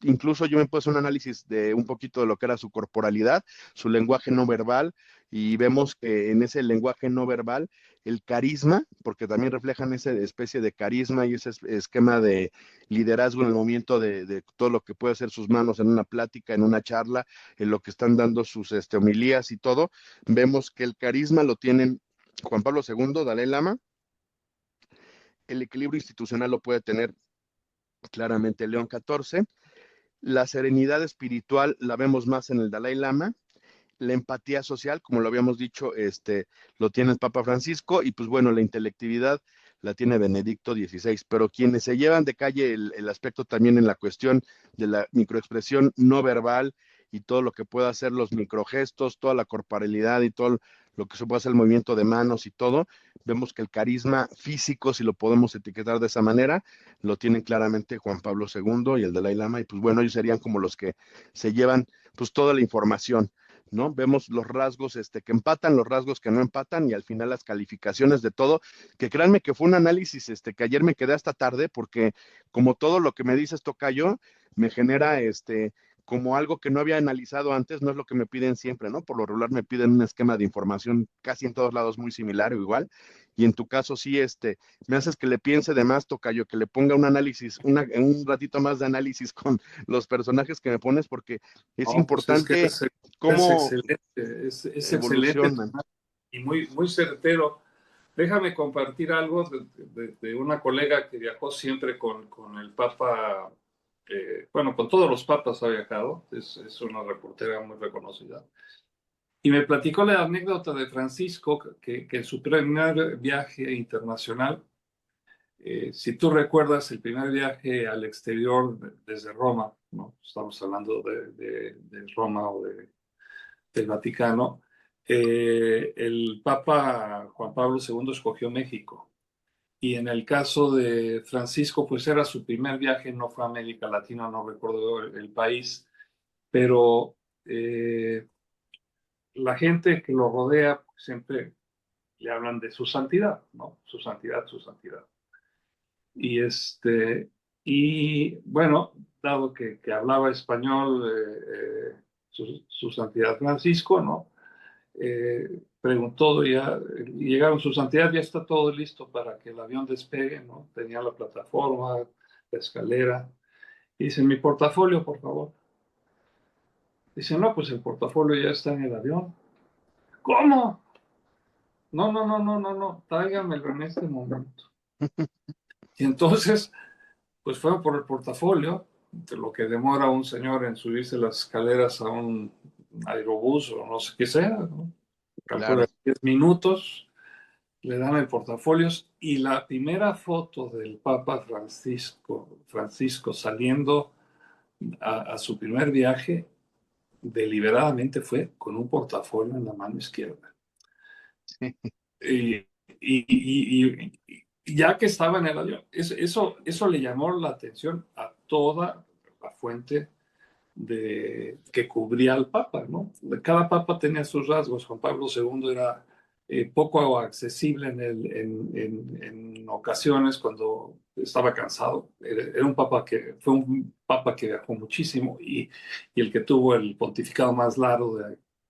incluso yo me puse un análisis de un poquito de lo que era su corporalidad, su lenguaje no verbal, y vemos que en ese lenguaje no verbal, el carisma, porque también reflejan esa especie de carisma y ese esquema de liderazgo en el momento de todo lo que puede hacer sus manos en una plática, en una charla, en lo que están dando sus homilías y todo. Vemos que el carisma lo tienen Juan Pablo II, Dalai Lama. El equilibrio institucional lo puede tener claramente León XIV. La serenidad espiritual la vemos más en el Dalai Lama. La empatía social, como lo habíamos dicho, lo tiene el Papa Francisco. Y pues bueno, la intelectividad la tiene Benedicto XVI. Pero quienes se llevan de calle el aspecto también en la cuestión de la microexpresión no verbal y todo lo que pueda hacer los microgestos, toda la corporalidad y todo lo que se puede hacer, el movimiento de manos y todo, vemos que el carisma físico, si lo podemos etiquetar de esa manera, lo tienen claramente Juan Pablo II y el Dalai Lama. Y pues bueno, ellos serían como los que se llevan pues toda la información, ¿no? Vemos los rasgos que empatan, los rasgos que no empatan, y al final las calificaciones de todo, que créanme que fue un análisis que ayer me quedé hasta tarde, porque como todo lo que me dices, tocayo, me genera como algo que no había analizado antes. No es lo que me piden siempre, ¿no? Por lo regular me piden un esquema de información casi en todos lados muy similar o igual, y en tu caso sí, me haces que le piense de más, tocayo, que le ponga un análisis, un ratito más de análisis con los personajes que me pones, porque es No, pues es que importante es cómo excelente, es excelente evolucionan. y muy, muy certero. Déjame compartir algo de una colega que viajó siempre con el Papa, bueno, con todos los papas ha viajado, es una reportera muy reconocida. Y me platicó la anécdota de Francisco, que en su primer viaje internacional, si tú recuerdas el primer viaje al exterior desde Roma, ¿no? Estamos hablando de Roma o del Vaticano, el Papa Juan Pablo II escogió México. Y en el caso de Francisco, pues era su primer viaje, no fue a América Latina, no recuerdo el país, pero la gente que lo rodea pues, siempre le hablan de su santidad, ¿no? Su santidad, su santidad. Y y bueno, dado que hablaba español, su santidad Francisco, ¿no? Preguntó ya, llegaron su santidad, ya está todo listo para que el avión despegue, ¿no? Tenía la plataforma, la escalera. Y dice, mi portafolio, por favor. Dice, no, pues el portafolio ya está en el avión. ¿Cómo? No, no, no, no, no, no, tráigamelo en este momento. Y entonces, pues fueron por el portafolio, de lo que demora un señor en subirse las escaleras a un aerobús o no sé qué sea, ¿no? Calcula Claro. 10 minutos, le dan el portafolio y la primera foto del Papa Francisco saliendo a su primer viaje, deliberadamente fue con un portafolio en la mano izquierda. Y, y ya que estaba en el avión, eso le llamó la atención a toda la fuente que cubría al Papa, ¿no? Cada Papa tenía sus rasgos. Juan Pablo II era poco accesible en ocasiones cuando estaba cansado. Era un papa fue un papa que viajó muchísimo y el que tuvo el pontificado más largo,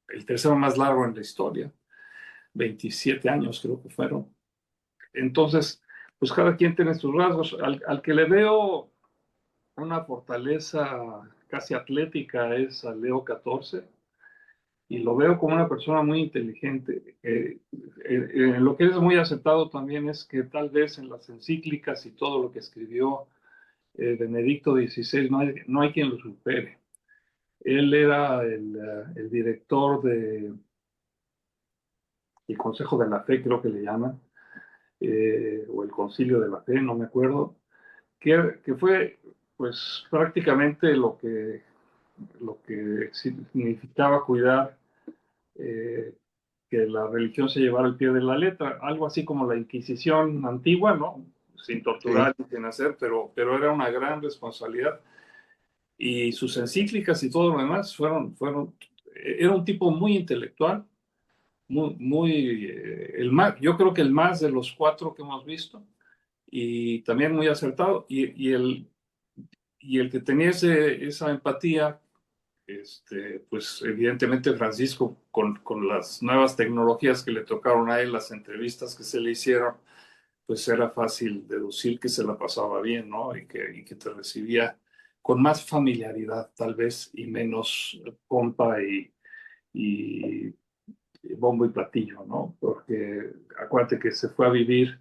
el tercero más largo en la historia, 27 años creo que fueron. Entonces, pues cada quien tiene sus rasgos. Al que le veo una fortaleza casi atlética es a Leo XIV y lo veo como una persona muy inteligente. Lo que es muy aceptado también es que tal vez en las encíclicas y todo lo que escribió Benedicto XVI no hay quien lo supere. Él era el director del Consejo de la Fe, creo que le llaman, o el Concilio de la Fe, no me acuerdo, que fue pues prácticamente lo que significaba cuidar eh, que la religión se llevara al pie de la letra, algo así como la Inquisición antigua, ¿no? Sin Sí, torturar y sin hacer, pero era una gran responsabilidad. Y sus encíclicas y todo lo demás era un tipo muy intelectual, yo creo que el más de los cuatro que hemos visto, y también muy acertado, y el que tenía esa empatía pues evidentemente Francisco, con las nuevas tecnologías que le tocaron a él, las entrevistas que se le hicieron, pues era fácil deducir que se la pasaba bien, ¿no? Y que te recibía con más familiaridad, tal vez, y menos pompa y bombo y platillo, ¿no? Porque acuérdate que se fue a vivir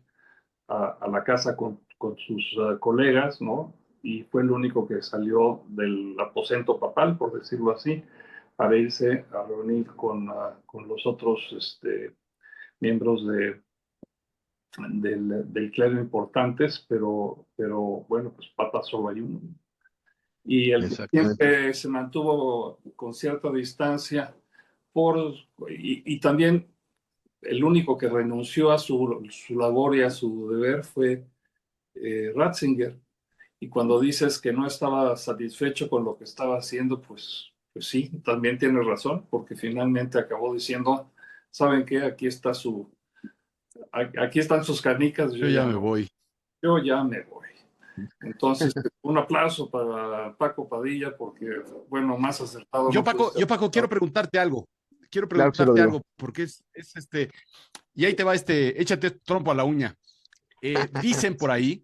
a la casa con sus colegas, ¿no? Y fue el único que salió del aposento papal, por decirlo así, para irse a reunir con los otros miembros del clero importantes, pero bueno, pues papa solo hay uno. Y el que exactamente. siempre se mantuvo con cierta distancia, por, y también el único que renunció a su labor y a su deber fue Ratzinger. Y cuando dices que no estaba satisfecho con lo que estaba haciendo, pues sí, también tienes razón, porque finalmente acabó diciendo, ¿saben qué? Aquí están sus canicas, Yo ya me voy. yo ya me voy. Entonces, un aplauso para Paco Padilla, porque, bueno, más acertado no puede ser. Paco, quiero preguntarte algo. Quiero Claro que sí, preguntarte Rodrigo. algo, porque y ahí te va échate trompo a la uña. Dicen por ahí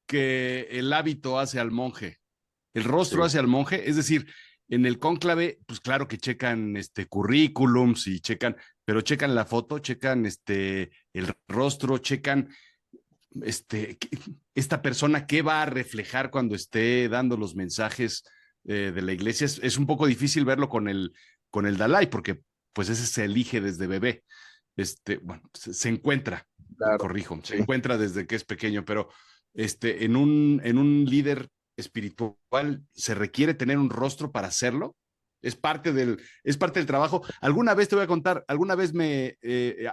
que el hábito hace al monje, el rostro Sí. hace al monje, es decir, en el cónclave, pues claro que checan currículums y checan, pero checan la foto, checan el rostro, checan este, esta persona qué va a reflejar cuando esté dando los mensajes de la iglesia. Es un poco difícil verlo con el Dalai, porque pues ese se elige desde bebé. Bueno, se encuentra, Claro, corrijo, se sí. encuentra desde que es pequeño, pero en un líder espiritual se requiere tener un rostro para hacerlo. Es parte del trabajo. Alguna vez te voy a contar, alguna vez me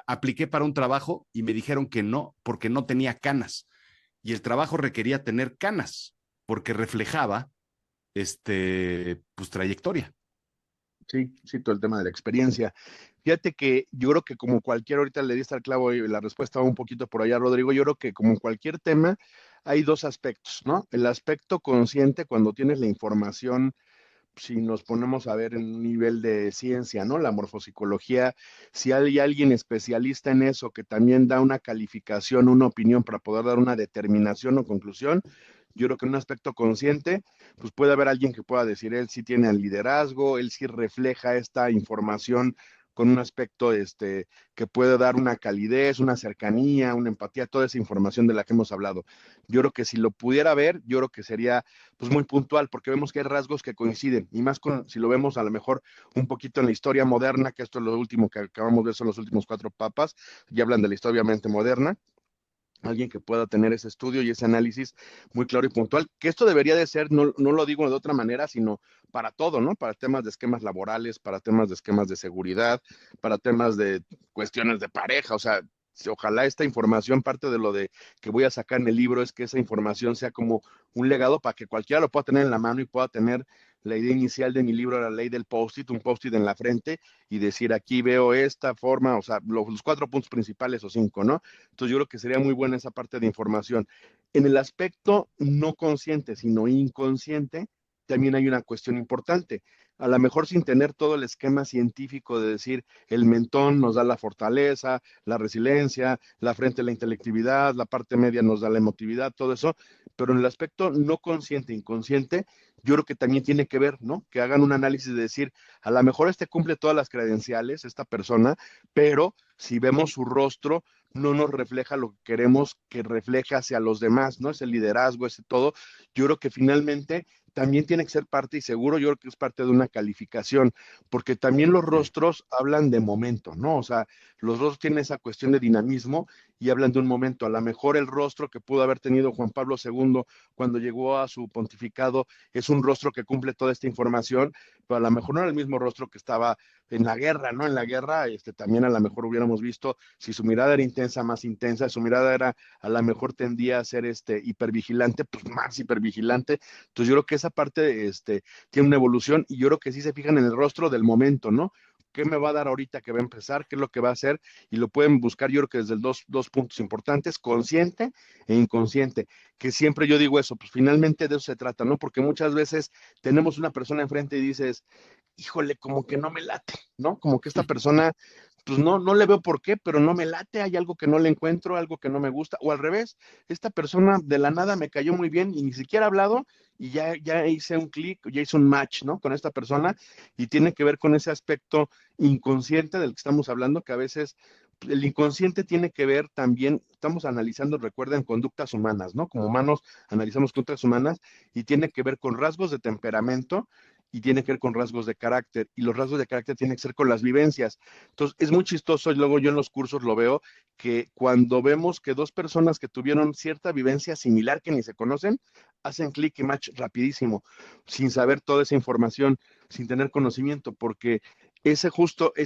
apliqué para un trabajo y me dijeron que no, porque no tenía canas. Y el trabajo requería tener canas, porque reflejaba, pues, trayectoria. Sí, sí, todo el tema de la experiencia. Fíjate que yo creo que como cualquier, ahorita le diste al clavo y la respuesta va un poquito por allá, Rodrigo, yo creo que como en cualquier tema hay dos aspectos, ¿no? El aspecto consciente cuando tienes la información, si nos ponemos a ver en un nivel de ciencia, ¿no? La morfopsicología, si hay alguien especialista en eso que también da una calificación, una opinión para poder dar una determinación o conclusión, yo creo que en un aspecto consciente, pues puede haber alguien que pueda decir, él sí tiene el liderazgo, él sí refleja esta información con un aspecto que puede dar una calidez, una cercanía, una empatía, toda esa información de la que hemos hablado. Yo creo que si lo pudiera ver, yo creo que sería pues muy puntual, porque vemos que hay rasgos que coinciden, y más si lo vemos a lo mejor un poquito en la historia moderna, que esto es lo último que acabamos de ver, son los últimos cuatro papas, y hablan de la historia obviamente moderna, alguien que pueda tener ese estudio y ese análisis muy claro y puntual, que esto debería de ser, no, no lo digo de otra manera, sino para todo, ¿no? Para temas de esquemas laborales, para temas de esquemas de seguridad, para temas de cuestiones de pareja, o sea, ojalá esta información, parte de lo de que voy a sacar en el libro, es que esa información sea como un legado para que cualquiera lo pueda tener en la mano y pueda tener la idea inicial de mi libro, la ley del post-it, un post-it en la frente y decir aquí veo esta forma, o sea, los 4 puntos principales o 5, ¿no? Entonces yo creo que sería muy buena esa parte de información. En el aspecto no consciente, sino inconsciente, también hay una cuestión importante. A lo mejor sin tener todo el esquema científico de decir el mentón nos da la fortaleza, la resiliencia, la frente la intelectividad, la parte media nos da la emotividad, todo eso, pero en el aspecto no consciente, inconsciente, yo creo que también tiene que ver, ¿no? Que hagan un análisis de decir, a lo mejor este cumple todas las credenciales, esta persona, pero si vemos su rostro, no nos refleja lo que queremos que refleje hacia los demás, ¿no? Ese liderazgo, ese todo. Yo creo que finalmente también tiene que ser parte, y seguro yo creo que es parte de una calificación, porque también los Sí. rostros hablan de momento, ¿no? O sea, los rostros tienen esa cuestión de dinamismo y hablan de un momento. A lo mejor el rostro que pudo haber tenido Juan Pablo II cuando llegó a su pontificado es un rostro que cumple toda esta información, pero a lo mejor no era el mismo rostro que estaba en la guerra, ¿no? En la guerra, también a lo mejor hubiéramos visto si su mirada era intensa, más intensa, su mirada era, a lo mejor tendía a ser hipervigilante, pues más hipervigilante. Entonces yo creo que esa parte tiene una evolución y yo creo que sí se fijan en el rostro del momento, ¿no? ¿Qué me va a dar ahorita que va a empezar? ¿Qué es lo que va a hacer? Y lo pueden buscar, yo creo que desde el dos puntos importantes, consciente e inconsciente, que siempre yo digo eso, pues finalmente de eso se trata, ¿no? Porque muchas veces tenemos una persona enfrente y dices, híjole, como que no me late, ¿no? Como que esta persona, pues no, no le veo por qué, pero no me late, hay algo que no le encuentro, algo que no me gusta, o al revés, esta persona de la nada me cayó muy bien y ni siquiera he hablado y ya hice un clic, ya hice un match, ¿no? Con esta persona y tiene que ver con ese aspecto inconsciente del que estamos hablando, que a veces el inconsciente tiene que ver también, estamos analizando, recuerden, conductas humanas, ¿no? Como humanos analizamos conductas humanas y tiene que ver con rasgos de temperamento y tiene que ver con rasgos de carácter, y los rasgos de carácter tienen que ser con las vivencias. Entonces, es muy chistoso, y luego yo en los cursos lo veo, que cuando vemos que dos personas que tuvieron cierta vivencia similar que ni se conocen, hacen clic y match rapidísimo, sin saber toda esa información, sin tener conocimiento, porque esa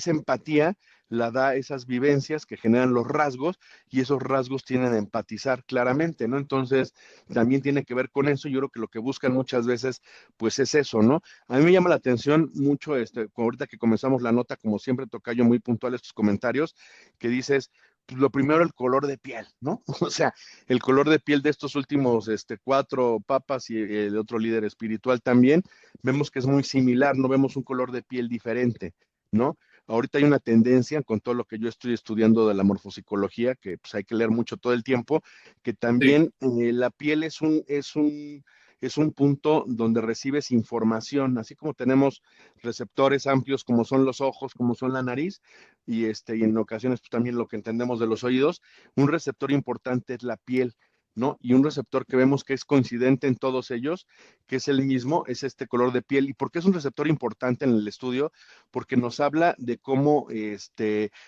empatía la da esas vivencias que generan los rasgos y esos rasgos tienen a empatizar claramente, ¿no? Entonces, también tiene que ver con eso. Yo creo que lo que buscan muchas veces, pues es eso, ¿no? A mí me llama la atención mucho, ahorita que comenzamos la nota, como siempre, tocayo muy puntual estos comentarios, que dices, pues lo primero, el color de piel, ¿no? O sea, el color de piel de estos últimos 4 papas y el otro líder espiritual también, vemos que es muy similar, no vemos un color de piel diferente, ¿no? Ahorita hay una tendencia con todo lo que yo estoy estudiando de la morfopsicología, que pues hay que leer mucho todo el tiempo, que Sí, también la piel es un punto donde recibes información, así como tenemos receptores amplios como son los ojos, como son la nariz, y en ocasiones pues, también lo que entendemos de los oídos, un receptor importante es la piel, ¿no? Y un receptor que vemos que es coincidente en todos ellos, que es el mismo, es este color de piel. ¿Y por qué es un receptor importante en el estudio? Porque nos habla de cómo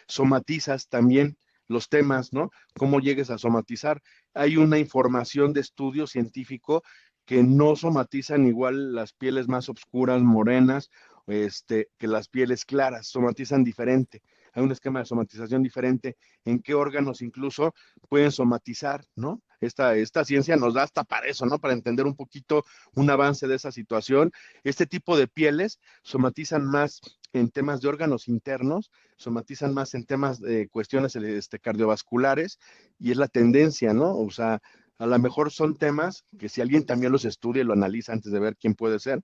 somatizas también los temas, ¿no? Cómo llegues a somatizar. Hay una información de estudio científico que no somatizan igual las pieles más oscuras, morenas, que las pieles claras, somatizan diferente. Hay un esquema de somatización diferente, en qué órganos incluso pueden somatizar, ¿no? Esta ciencia nos da hasta para eso, ¿no? Para entender un poquito un avance de esa situación. Este tipo de pieles somatizan más en temas de órganos internos, somatizan más en temas de cuestiones cardiovasculares, y es la tendencia, ¿no? O sea, a lo mejor son temas que si alguien también los estudia y lo analiza antes de ver quién puede ser,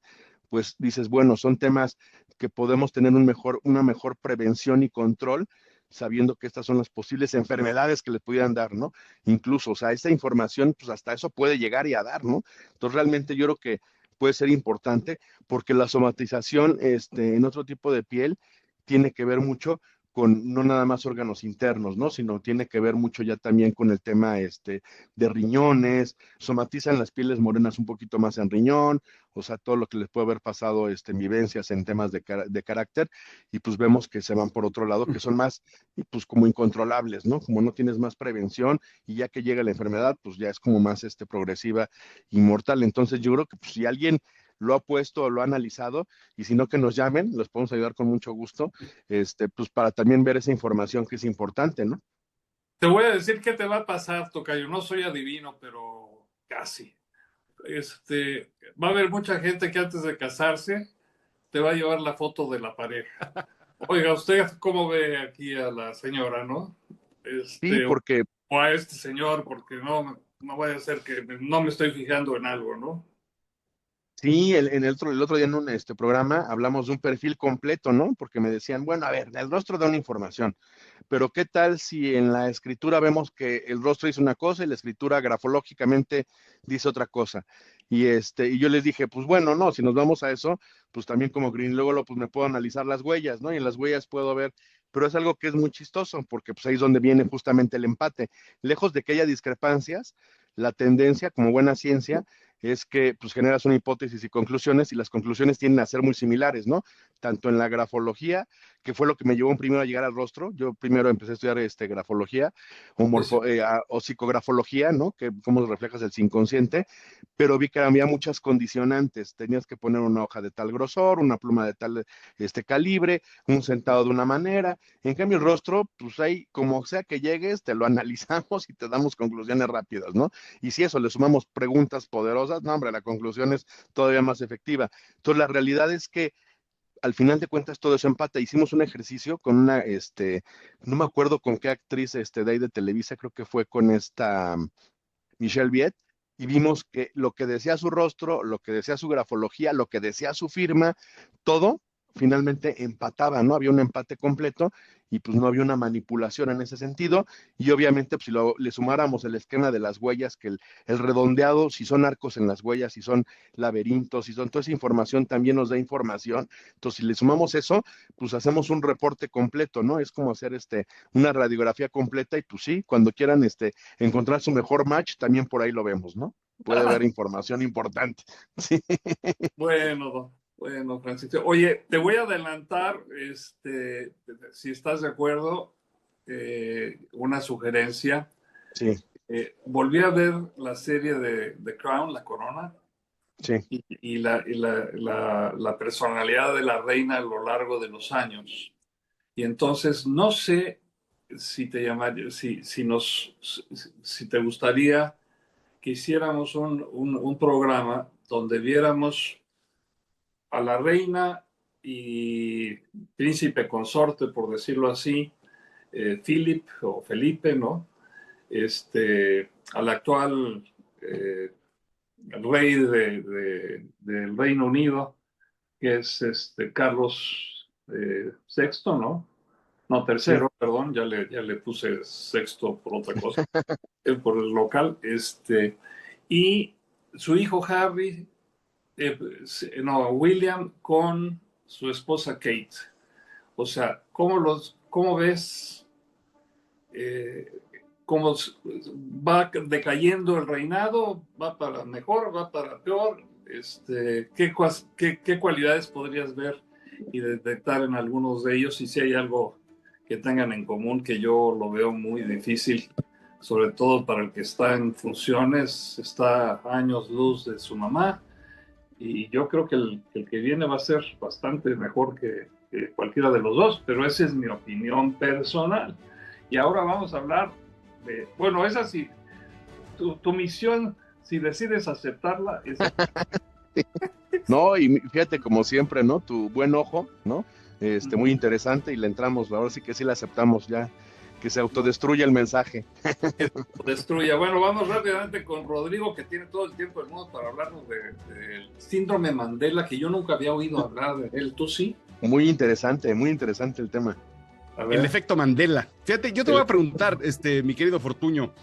pues dices, bueno, son temas que podemos tener una mejor prevención y control, sabiendo que estas son las posibles enfermedades que le pudieran dar, ¿no? Incluso, o sea, esta información, pues hasta eso puede llegar y a dar, ¿no? Entonces, realmente yo creo que puede ser importante porque la somatización en otro tipo de piel tiene que ver mucho con no nada más órganos internos, ¿no? Sino tiene que ver mucho ya también con el tema de riñones, somatizan las pieles morenas un poquito más en riñón, o sea, todo lo que les puede haber pasado en vivencias en temas de carácter, y pues vemos que se van por otro lado, que son más, pues como incontrolables, ¿no? Como no tienes más prevención, y ya que llega la enfermedad, pues ya es como más progresiva y mortal. Entonces yo creo que pues, si alguien lo ha puesto o lo ha analizado, y si no que nos llamen, los podemos ayudar con mucho gusto, pues para también ver esa información que es importante, ¿no? Te voy a decir qué te va a pasar, tocayo. No soy adivino, pero casi. Va a haber mucha gente que antes de casarse te va a llevar la foto de la pareja. Oiga, ¿usted cómo ve aquí a la señora, no? Sí, porque O a este señor, porque no vaya a ser que no me estoy fijando en algo, ¿no? sí, el otro día en un programa hablamos de un perfil completo, ¿no? Porque me decían, bueno, a ver, el rostro da una información, pero ¿qué tal si en la escritura vemos que el rostro dice una cosa y la escritura grafológicamente dice otra cosa? Y yo les dije, pues bueno, no, si nos vamos a eso, pues también como greenólogo, pues me puedo analizar las huellas, ¿no? Y en las huellas puedo ver, pero es algo que es muy chistoso, porque pues ahí es donde viene justamente el empate. Lejos de que haya discrepancias, la tendencia, como buena ciencia, es que pues generas una hipótesis y conclusiones, y las conclusiones tienden a ser muy similares, ¿no? Tanto en la grafología, que fue lo que me llevó primero a llegar al rostro. Yo primero empecé a estudiar grafología o psicografología, ¿no? Que cómo reflejas el inconsciente, pero vi que había muchas condicionantes. Tenías que poner una hoja de tal grosor, una pluma de tal calibre, un sentado de una manera. En cambio, el rostro, pues ahí, como sea que llegues, te lo analizamos y te damos conclusiones rápidas, ¿no? Y si eso le sumamos preguntas poderosas, no, hombre, la conclusión es todavía más efectiva. Entonces, la realidad es que al final de cuentas todo eso empata. Hicimos un ejercicio con no me acuerdo con qué actriz de ahí de Televisa, creo que fue con esta Michelle Viet, y vimos que lo que decía su rostro, lo que decía su grafología, lo que decía su firma, todo finalmente empataba, ¿no? Había un empate completo, y pues no había una manipulación en ese sentido. Y obviamente pues, si le sumáramos el esquema de las huellas, que el redondeado, si son arcos en las huellas, si son laberintos, si son toda esa información, también nos da información. Entonces si le sumamos eso, pues hacemos un reporte completo, ¿no? Es como hacer una radiografía completa, y pues sí, cuando quieran encontrar su mejor match, también por ahí lo vemos, ¿no? Puede haber información importante. Sí. Bueno, Francisco. Oye, te voy a adelantar, si estás de acuerdo, una sugerencia. Sí, Volví a ver la serie de The Crown, La Corona, sí. la personalidad de la reina a lo largo de los años. Y entonces no sé si te si te gustaría que hiciéramos un programa donde viéramos a la reina y príncipe consorte, por decirlo así, Philip o Felipe, ¿no? Al actual rey del Reino Unido, que es Carlos VI, ¿no? No, Sí. tercero, perdón, ya le puse sexto por otra cosa, por el local, y su hijo Harry, no, William con su esposa Kate. O sea, cómo ves eh, cómo va decayendo el reinado? ¿Va para mejor? ¿Va para peor? ¿Qué cualidades podrías ver y detectar en algunos de ellos? Y si hay algo que tengan en común, que yo lo veo muy difícil, sobre todo para el que está en funciones, está a años luz de su mamá, y yo creo que el que viene va a ser bastante mejor que cualquiera de los dos, pero esa es mi opinión personal. Y ahora vamos a hablar bueno, esa sí, tu misión, si decides aceptarla, es... No, y fíjate, como siempre, ¿no? Tu buen ojo, ¿no? Muy interesante, y le entramos, ahora sí que sí le aceptamos ya, que se autodestruya el mensaje. Destruya. Bueno, vamos rápidamente con Rodrigo, que tiene todo el tiempo del mundo para hablarnos del síndrome Mandela, que yo nunca había oído hablar de él. ¿Tú sí? Muy interesante el tema. A El ver. efecto Mandela. Fíjate, yo te voy a preguntar, mi querido Fortuño,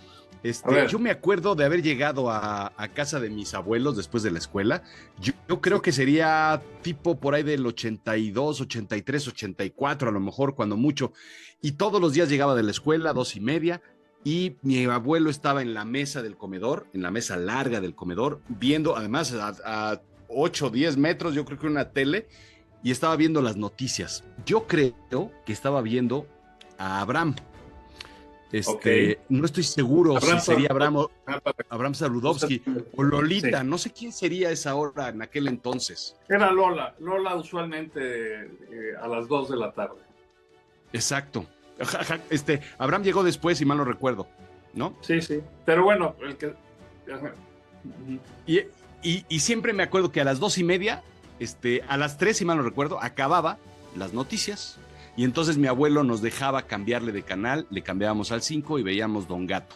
A ver. Yo me acuerdo de haber llegado a casa de mis abuelos después de la escuela. Yo creo que sería tipo por ahí del 82, 83, 84, a lo mejor, cuando mucho. Y todos los días llegaba de la escuela, 2:30, y mi abuelo estaba en la mesa del comedor, en la mesa larga del comedor, viendo, además, a 8 o 10 metros, yo creo que una tele, y estaba viendo las noticias. Yo creo que estaba viendo a Abraham. Ok. No estoy seguro si sería Abraham Saludowski o Lolita, Sí. no sé quién sería esa hora en aquel entonces. Era Lola. Lola usualmente a las 2 de la tarde. Exacto. Abraham llegó después, si mal no recuerdo, ¿no? Sí, sí. Pero bueno, el que... Y, y siempre me acuerdo que a las 2:30, a las 3, si mal no recuerdo, acababa las noticias. Y entonces mi abuelo nos dejaba cambiarle de canal, le cambiábamos al 5 y veíamos Don Gato.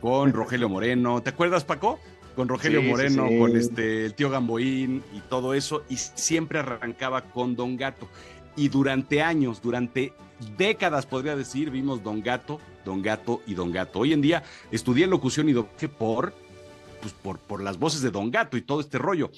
Con Rogelio Moreno. ¿Te acuerdas, Paco? Con Rogelio Moreno, sí. con el tío Gamboín y todo eso. Y siempre arrancaba con Don Gato. Y durante años, durante décadas, podría decir, vimos Don Gato, Don Gato y Don Gato. Hoy en día estudié locución y doblaje por las voces de Don Gato y todo este rollo.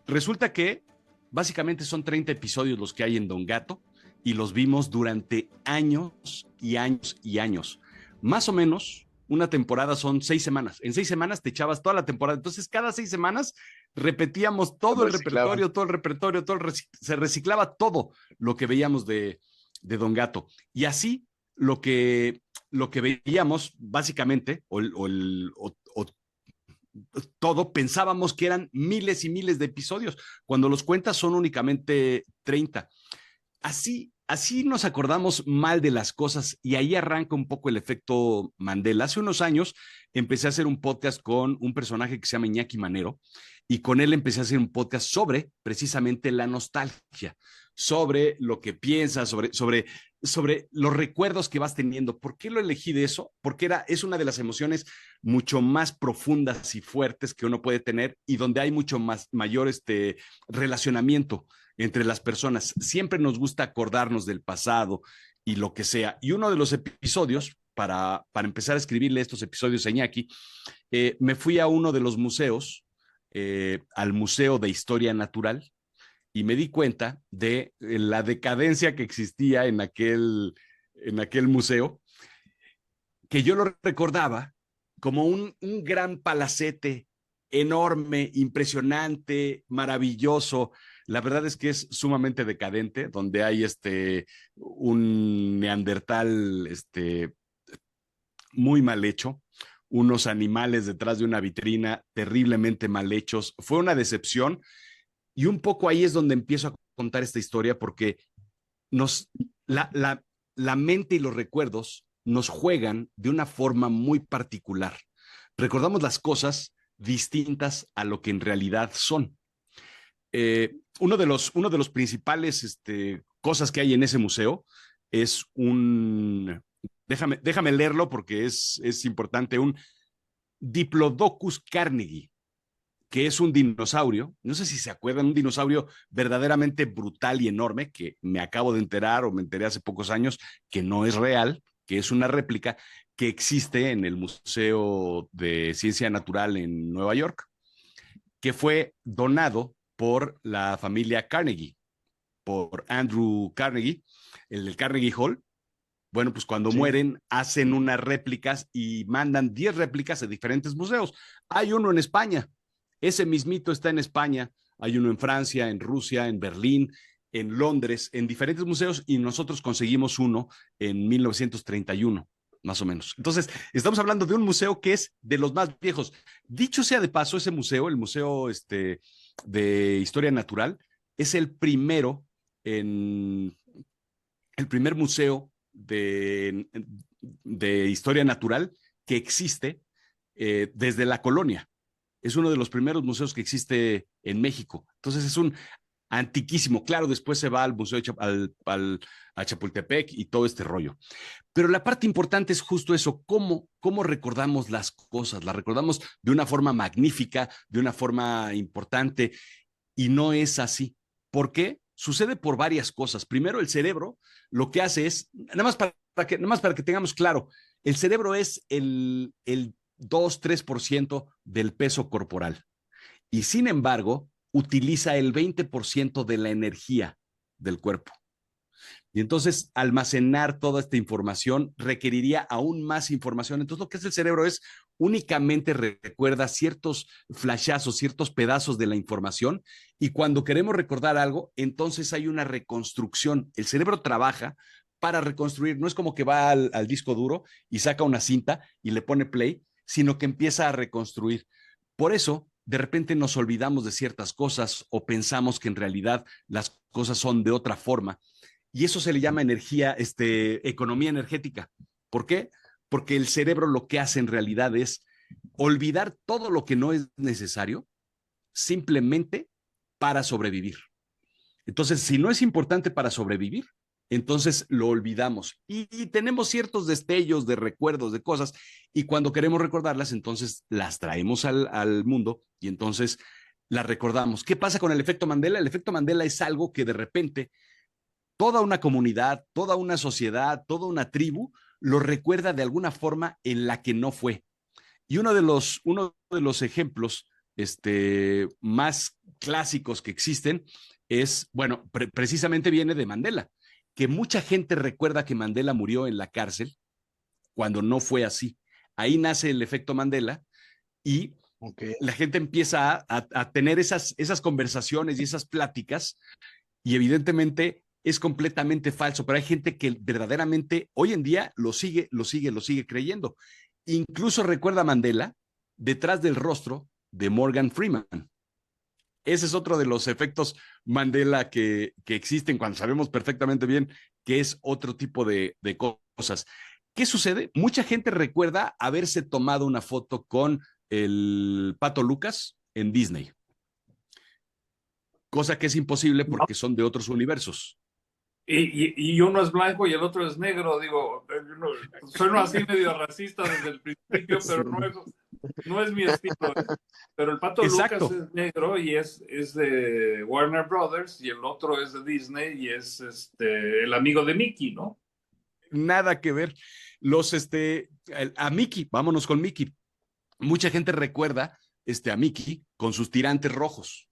Resulta que básicamente son 30 episodios los que hay en Don Gato y los vimos durante años y años y años. Más o menos, una temporada son 6 semanas. En 6 semanas te echabas toda la temporada. Entonces, cada 6 semanas repetíamos todo el repertorio, se reciclaba todo lo que veíamos de Don Gato. Y así, lo que veíamos, básicamente, todo, pensábamos que eran miles y miles de episodios, cuando los cuentas son únicamente 30. Así nos acordamos mal de las cosas y ahí arranca un poco el efecto Mandela. Hace unos años empecé a hacer un podcast con un personaje que se llama Iñaki Manero y con él empecé a hacer un podcast sobre precisamente la nostalgia, sobre lo que piensas, sobre los recuerdos que vas teniendo. ¿Por qué lo elegí de eso? Porque es una de las emociones mucho más profundas y fuertes que uno puede tener y donde hay mucho mayor relacionamiento entre las personas. Siempre nos gusta acordarnos del pasado y lo que sea. Y uno de los episodios, para empezar a escribirle estos episodios a Iñaki, me fui a uno de los museos, al Museo de Historia Natural, y me di cuenta de la decadencia que existía en aquel museo, que yo lo recordaba como un gran palacete enorme, impresionante, maravilloso. La verdad es que es sumamente decadente, donde hay un neandertal muy mal hecho, unos animales detrás de una vitrina terriblemente mal hechos. Fue una decepción y un poco ahí es donde empiezo a contar esta historia porque la mente y los recuerdos nos juegan de una forma muy particular. Recordamos las cosas distintas a lo que en realidad son. Uno de los principales cosas que hay en ese museo es déjame leerlo porque es importante, un Diplodocus carnegie, que es un dinosaurio, no sé si se acuerdan, un dinosaurio verdaderamente brutal y enorme, que me acabo de enterar o me enteré hace pocos años que no es real, que es una réplica que existe en el Museo de Ciencia Natural en Nueva York, que fue donado por la familia Carnegie, por Andrew Carnegie, el del Carnegie Hall. Bueno, pues cuando mueren, hacen unas réplicas y mandan 10 réplicas a diferentes museos. Hay uno en España, ese mismito está en España, hay uno en Francia, en Rusia, en Berlín, en Londres, en diferentes museos, y nosotros conseguimos uno en 1931, más o menos. Entonces, estamos hablando de un museo que es de los más viejos. Dicho sea de paso, ese museo, el Museo de Historia Natural, es el primer museo de historia natural que existe desde la colonia. Es uno de los primeros museos que existe en México. Entonces es un antiquísimo. Claro, después se va al museo a Chapultepec y todo este rollo. Pero la parte importante es justo eso, cómo recordamos las cosas. Las recordamos de una forma magnífica, de una forma importante, y no es así. ¿Por qué? Sucede por varias cosas. Primero, el cerebro lo que hace es, nada más para que tengamos claro, El cerebro es el 2-3% del peso corporal y sin embargo utiliza el 20% de la energía del cuerpo. Y entonces almacenar toda esta información requeriría aún más información. Entonces lo que hace el cerebro es únicamente recuerda ciertos flashazos, ciertos pedazos de la información y cuando queremos recordar algo, entonces hay una reconstrucción. El cerebro trabaja para reconstruir, no es como que va al disco duro y saca una cinta y le pone play, sino que empieza a reconstruir. Por eso, de repente nos olvidamos de ciertas cosas o pensamos que en realidad las cosas son de otra forma. Y eso se le llama economía energética. ¿Por qué? Porque el cerebro lo que hace en realidad es olvidar todo lo que no es necesario simplemente para sobrevivir. Entonces, si no es importante para sobrevivir, entonces lo olvidamos y tenemos ciertos destellos de recuerdos de cosas y cuando queremos recordarlas, entonces las traemos al mundo y entonces las recordamos. ¿Qué pasa con el efecto Mandela? El efecto Mandela es algo que de repente toda una comunidad, toda una sociedad, toda una tribu lo recuerda de alguna forma en la que no fue. Y uno de los ejemplos más clásicos que existen es, bueno, precisamente viene de Mandela, que mucha gente recuerda que Mandela murió en la cárcel cuando no fue así. Ahí nace el efecto Mandela y la gente empieza a tener esas conversaciones y esas pláticas y evidentemente es completamente falso, pero hay gente que verdaderamente hoy en día lo sigue creyendo. Incluso recuerda a Mandela detrás del rostro de Morgan Freeman. Ese es otro de los efectos Mandela que existen cuando sabemos perfectamente bien que es otro tipo de cosas. ¿Qué sucede? Mucha gente recuerda haberse tomado una foto con el Pato Lucas en Disney, cosa que es imposible ¿no? porque son de otros universos. Y uno es blanco y el otro es negro, digo, sueno así medio racista desde el principio, pero no es mi estilo, ¿eh? Pero el Pato Lucas Exacto, es negro y es de Warner Brothers y el otro es de Disney y es el amigo de Mickey, ¿no? nada que ver. A Mickey, vámonos con Mickey. Mucha gente recuerda a Mickey con sus tirantes rojos,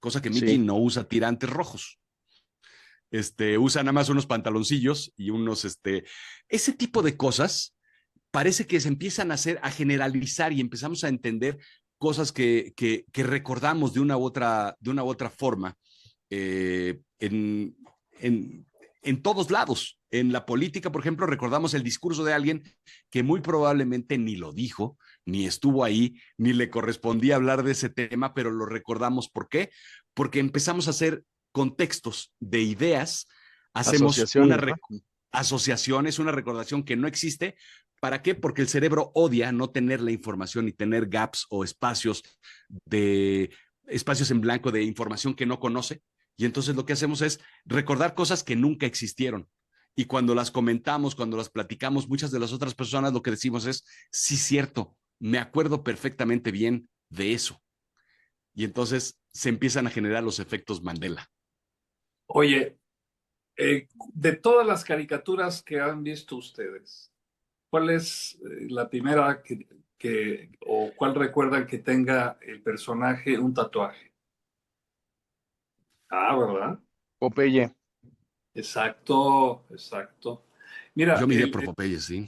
cosa que Mickey Sí. no usa tirantes rojos. Usa nada más unos pantaloncillos y ese tipo de cosas parece que se empiezan a hacer, a generalizar y empezamos a entender cosas que recordamos de una u otra forma en, en todos lados. En la política, por ejemplo, recordamos el discurso de alguien que muy probablemente ni lo dijo, ni estuvo ahí, ni le correspondía hablar de ese tema, pero lo recordamos. ¿Por qué? Porque empezamos a hacer contextos de ideas, hacemos Asociaciones, ¿no? asociaciones, una recordación que no existe. ¿Para qué? Porque el cerebro odia no tener la información y tener gaps o espacios en blanco de información que no conoce. Y entonces lo que hacemos es recordar cosas que nunca existieron. Y cuando las comentamos, cuando las platicamos, muchas de las otras personas lo que decimos es, sí, cierto, me acuerdo perfectamente bien de eso. Y entonces se empiezan a generar los efectos Mandela. Oye, de todas las caricaturas que han visto ustedes, ¿cuál es la primera o cuál recuerdan que tenga el personaje un tatuaje? Ah, ¿verdad? Popeye. Exacto, exacto. Mira, Yo me iría por Popeye, sí.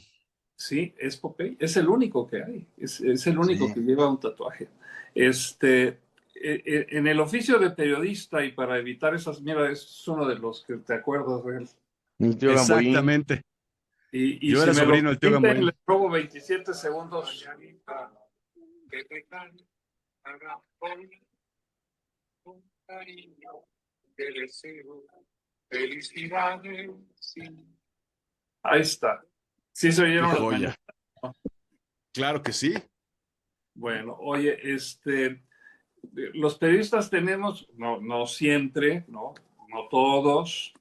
sí, es Popeye, es el único que hay, es el único Sí. que lleva un tatuaje. En el oficio de periodista y para evitar esas, mira, es uno de los que te acuerdas de él. Mi tío Gamboín. Exactamente. Y Yo si era me lo sobrino del tío permiten, Gamboín. les robo 27 segundos. Ahí está. Sí se Qué oyeron las mañanas. joya. Claro que sí. Bueno, oye, los periodistas tenemos, no siempre, no todos,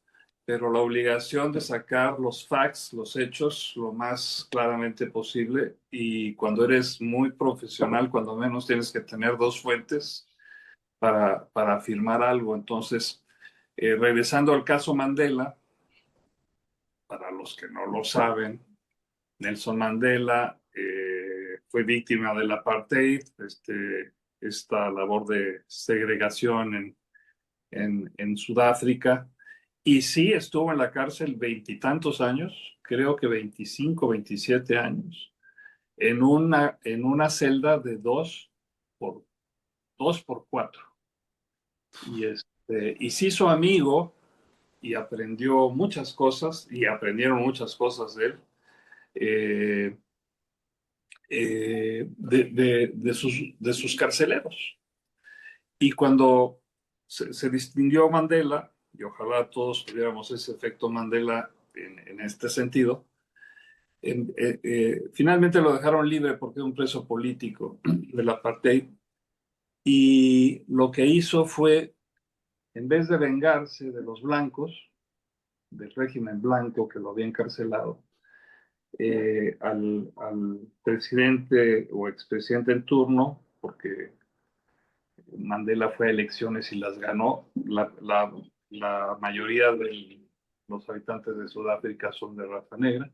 pero la obligación de sacar los facts, los hechos, lo más claramente posible. Y cuando eres muy profesional, cuando menos tienes que tener dos fuentes para afirmar algo. Entonces, regresando al caso Mandela, para los que no lo saben, Nelson Mandela fue víctima del apartheid, esta labor de segregación en Sudáfrica, y sí estuvo en la cárcel veintitantos años, creo que 25, 27 años, en una celda de por, 2 por 4. Y se hizo amigo y aprendió muchas cosas, y aprendieron muchas cosas de él. eh, de sus carceleros. Y cuando se distinguió Mandela, y ojalá todos tuviéramos ese efecto Mandela en este sentido, finalmente lo dejaron libre porque era un preso político del apartheid. Y lo que hizo fue, en vez de vengarse de los blancos, del régimen blanco que lo había encarcelado, al presidente o expresidente en turno, porque Mandela fue a elecciones y las ganó. La mayoría de los habitantes de Sudáfrica son de raza negra.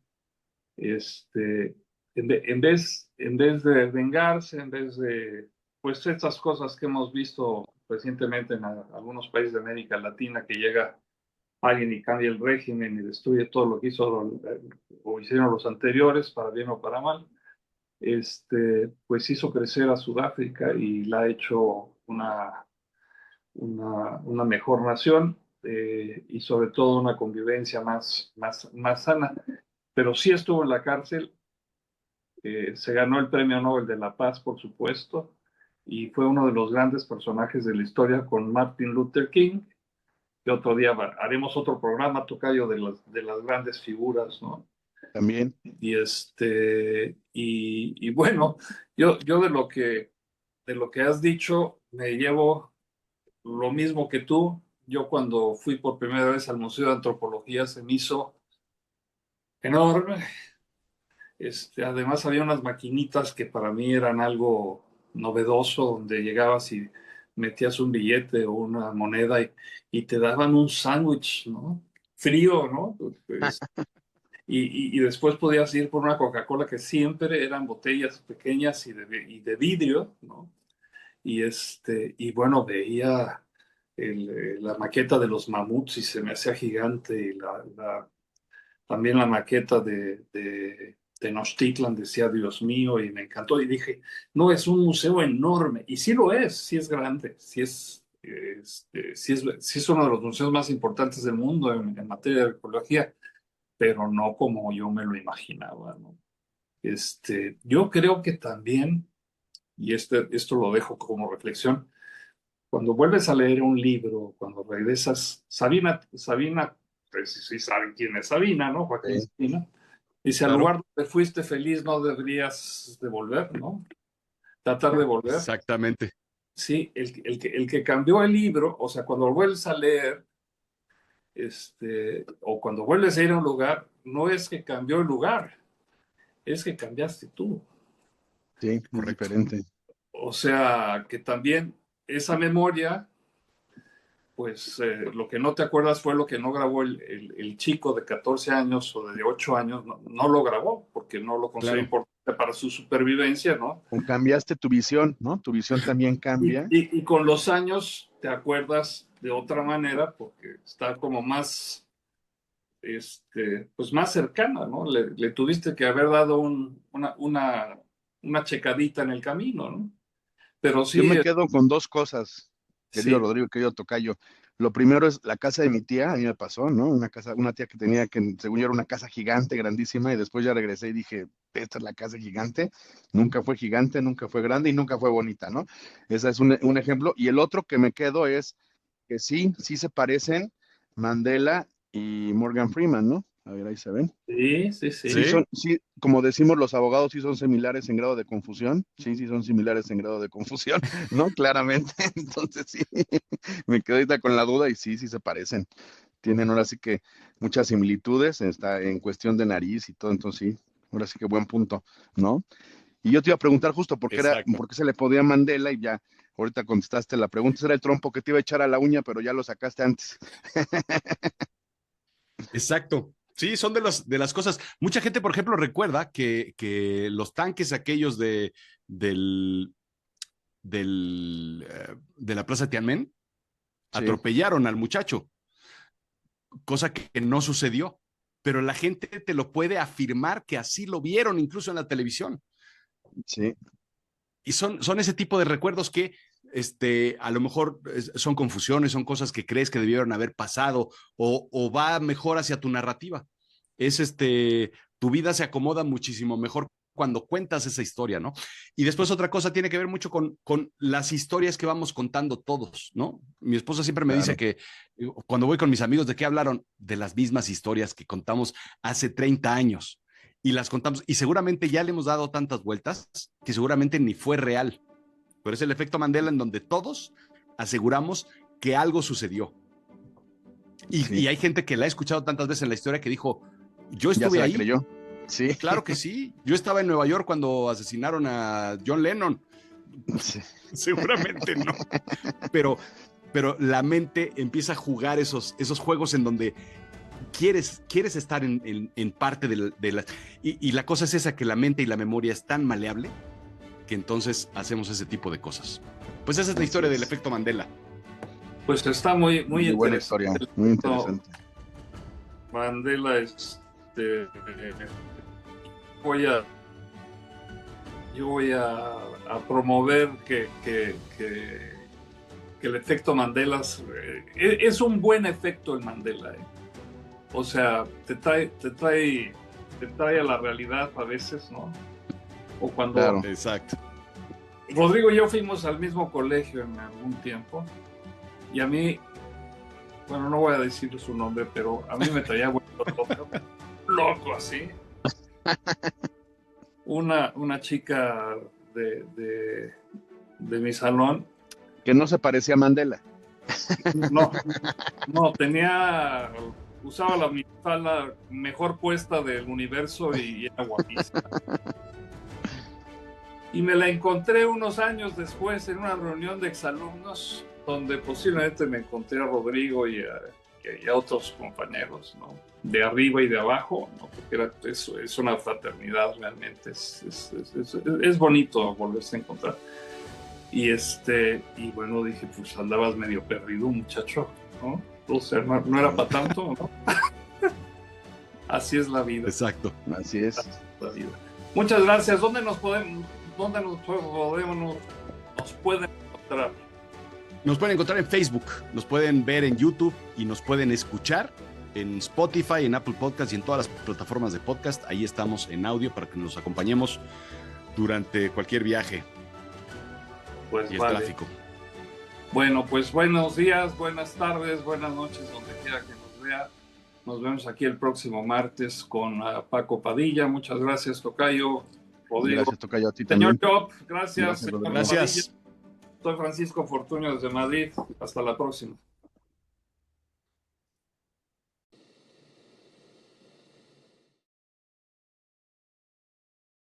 Este, en vez de vengarse, en vez de, pues, estas cosas que hemos visto recientemente en algunos países de América Latina, que llega alguien y cambia el régimen y destruye todo lo que hizo o hicieron los anteriores, para bien o para mal, pues hizo crecer a Sudáfrica y la ha hecho una mejor nación, y sobre todo una convivencia más sana. Pero sí estuvo en la cárcel, se ganó el Premio Nobel de la Paz, por supuesto, y fue uno de los grandes personajes de la historia con Martin Luther King, que otro día haremos otro programa, tocayo, de las grandes figuras, ¿no? También. Y bueno, yo de lo que has dicho me llevo lo mismo que tú. Yo, cuando fui por primera vez al Museo de Antropología, se me hizo enorme. Además, había unas maquinitas que para mí eran algo novedoso, donde llegabas y metías un billete o una moneda y te daban un sándwich, ¿no? Frío, ¿no? Pues, y después podías ir por una Coca-Cola, que siempre eran botellas pequeñas y de vidrio, ¿no? Y bueno, veía la maqueta de los mamuts y se me hacía gigante, y también la maqueta de Tenochtitlan, decía, Dios mío, y me encantó, y dije, no, es un museo enorme, y sí es grande, sí es uno de los museos más importantes del mundo en materia de arqueología, pero no como yo me lo imaginaba, ¿no? Yo creo que también, y esto lo dejo como reflexión, cuando vuelves a leer un libro, cuando regresas, Sabina, pues sí saben quién es Sabina, ¿no? Joaquín Sí, Sabina. Dice, al Claro, lugar donde fuiste feliz no deberías de volver, ¿no? Tratar de volver. exactamente. Sí, el que cambió el libro, o sea, cuando lo vuelves a leer, o cuando vuelves a ir a un lugar, no es que cambió el lugar, es que cambiaste tú. sí, muy Correcto. diferente. O sea, que también esa memoria, pues lo que no te acuerdas fue lo que no grabó el chico de 14 años o de 8 años, no lo grabó porque no lo consideró Claro. importante para su supervivencia, ¿no? O cambiaste tu visión, ¿no? Tu visión también Y, cambia. y, y con los años te acuerdas de otra manera porque está como más, pues más cercana, ¿no? Le tuviste que haber dado una checadita en el camino, ¿no? Pero Yo sí, me quedo con dos cosas, querido sí, Rodrigo, querido Tocayo. Lo primero es la casa de mi tía, a mí me pasó, ¿no? Una casa, una tía que tenía que, según yo, era una casa gigante, grandísima, y después ya regresé y dije, esta es la casa gigante. Nunca fue gigante, nunca fue grande y nunca fue bonita, ¿no? Ese es un ejemplo. Y el otro que me quedo es que sí se parecen Mandela y Morgan Freeman, ¿no? A ver, ahí se ven. sí, sí, Sí sí. Sí, son, sí, como decimos los abogados, sí son similares en grado de confusión. Sí son similares en grado de confusión, ¿no? Claramente. Entonces sí, me quedo ahorita con la duda y sí se parecen. Tienen ahora sí que muchas similitudes, está en cuestión de nariz y todo, entonces sí, ahora sí que buen punto, ¿no? Y yo te iba a preguntar justo exacto. por qué se le podía a Mandela y ya, ahorita contestaste la pregunta. Ese era el trompo que te iba a echar a la uña, pero ya lo sacaste antes. Exacto. Sí, son de las cosas. Mucha gente, por ejemplo, recuerda que los tanques aquellos de la Plaza Tianmen Sí, atropellaron al muchacho, cosa que no sucedió, pero la gente te lo puede afirmar que así lo vieron incluso en la televisión. sí, Y son ese tipo de recuerdos que a lo mejor son confusiones, son cosas que crees que debieron haber pasado o va mejor hacia tu narrativa. Es tu vida se acomoda muchísimo mejor cuando cuentas esa historia, ¿no? Y después otra cosa tiene que ver mucho con las historias que vamos contando todos, ¿no? Mi esposa siempre me dice claro. que cuando voy con mis amigos, ¿de qué hablaron? De las mismas historias que contamos hace 30 años y las contamos y seguramente ya le hemos dado tantas vueltas que seguramente ni fue real. Pero es el efecto Mandela en donde todos aseguramos que algo sucedió. Y Sí, hay gente que la ha escuchado tantas veces en la historia que dijo, yo ya se estuve la ahí. creyó. Sí, Claro que sí. Yo estaba en Nueva York cuando asesinaron a John Lennon. sí, Seguramente no. Pero la mente empieza a jugar esos juegos en donde quieres estar en parte de la... Y la cosa es esa, que la mente y la memoria es tan maleable que entonces hacemos ese tipo de cosas. Pues esa es la así historia del es. efecto Mandela. Pues está muy, muy Muy buena historia, interesante. muy interesante. Mandela, voy a, yo voy a promover que el efecto Mandela es un buen efecto el Mandela. O sea, te trae a la realidad a veces, ¿no? O cuando Claro. Exacto. Rodrigo y yo fuimos al mismo colegio en algún tiempo y a mí, bueno, no voy a decir su nombre, pero a mí me traía vuelto loco así. Una chica de mi salón, Que no se parecía a Mandela. no, no, usaba la minifalda mejor puesta del universo y era guapísima. Y me la encontré unos años después en una reunión de exalumnos donde posiblemente me encontré a Rodrigo y a otros compañeros, ¿no? De arriba y de abajo, ¿no? Porque es una fraternidad realmente, es bonito volverse a encontrar. Y bueno, dije, pues andabas medio perdido, muchacho, ¿no? O sea, no era para tanto, ¿no? Así es la vida. Exacto. Así es. La vida. Muchas gracias. ¿Dónde nos pueden encontrar? Nos pueden encontrar en Facebook, nos pueden ver en YouTube y nos pueden escuchar en Spotify, en Apple Podcast y en todas las plataformas de podcast. Ahí estamos en audio para que nos acompañemos durante cualquier viaje Pues y el vale. tráfico. Bueno, pues buenos días, buenas tardes, buenas noches, donde quiera que nos vea. Nos vemos aquí el próximo martes con Paco Padilla. Muchas gracias, tocayo. Rodrigo. Gracias, tocayo, a ti Señor también. Job, gracias. Gracias, Señor Rodrigo. Gracias. Padilla. Soy Francisco Fortunio desde Madrid. Hasta la próxima.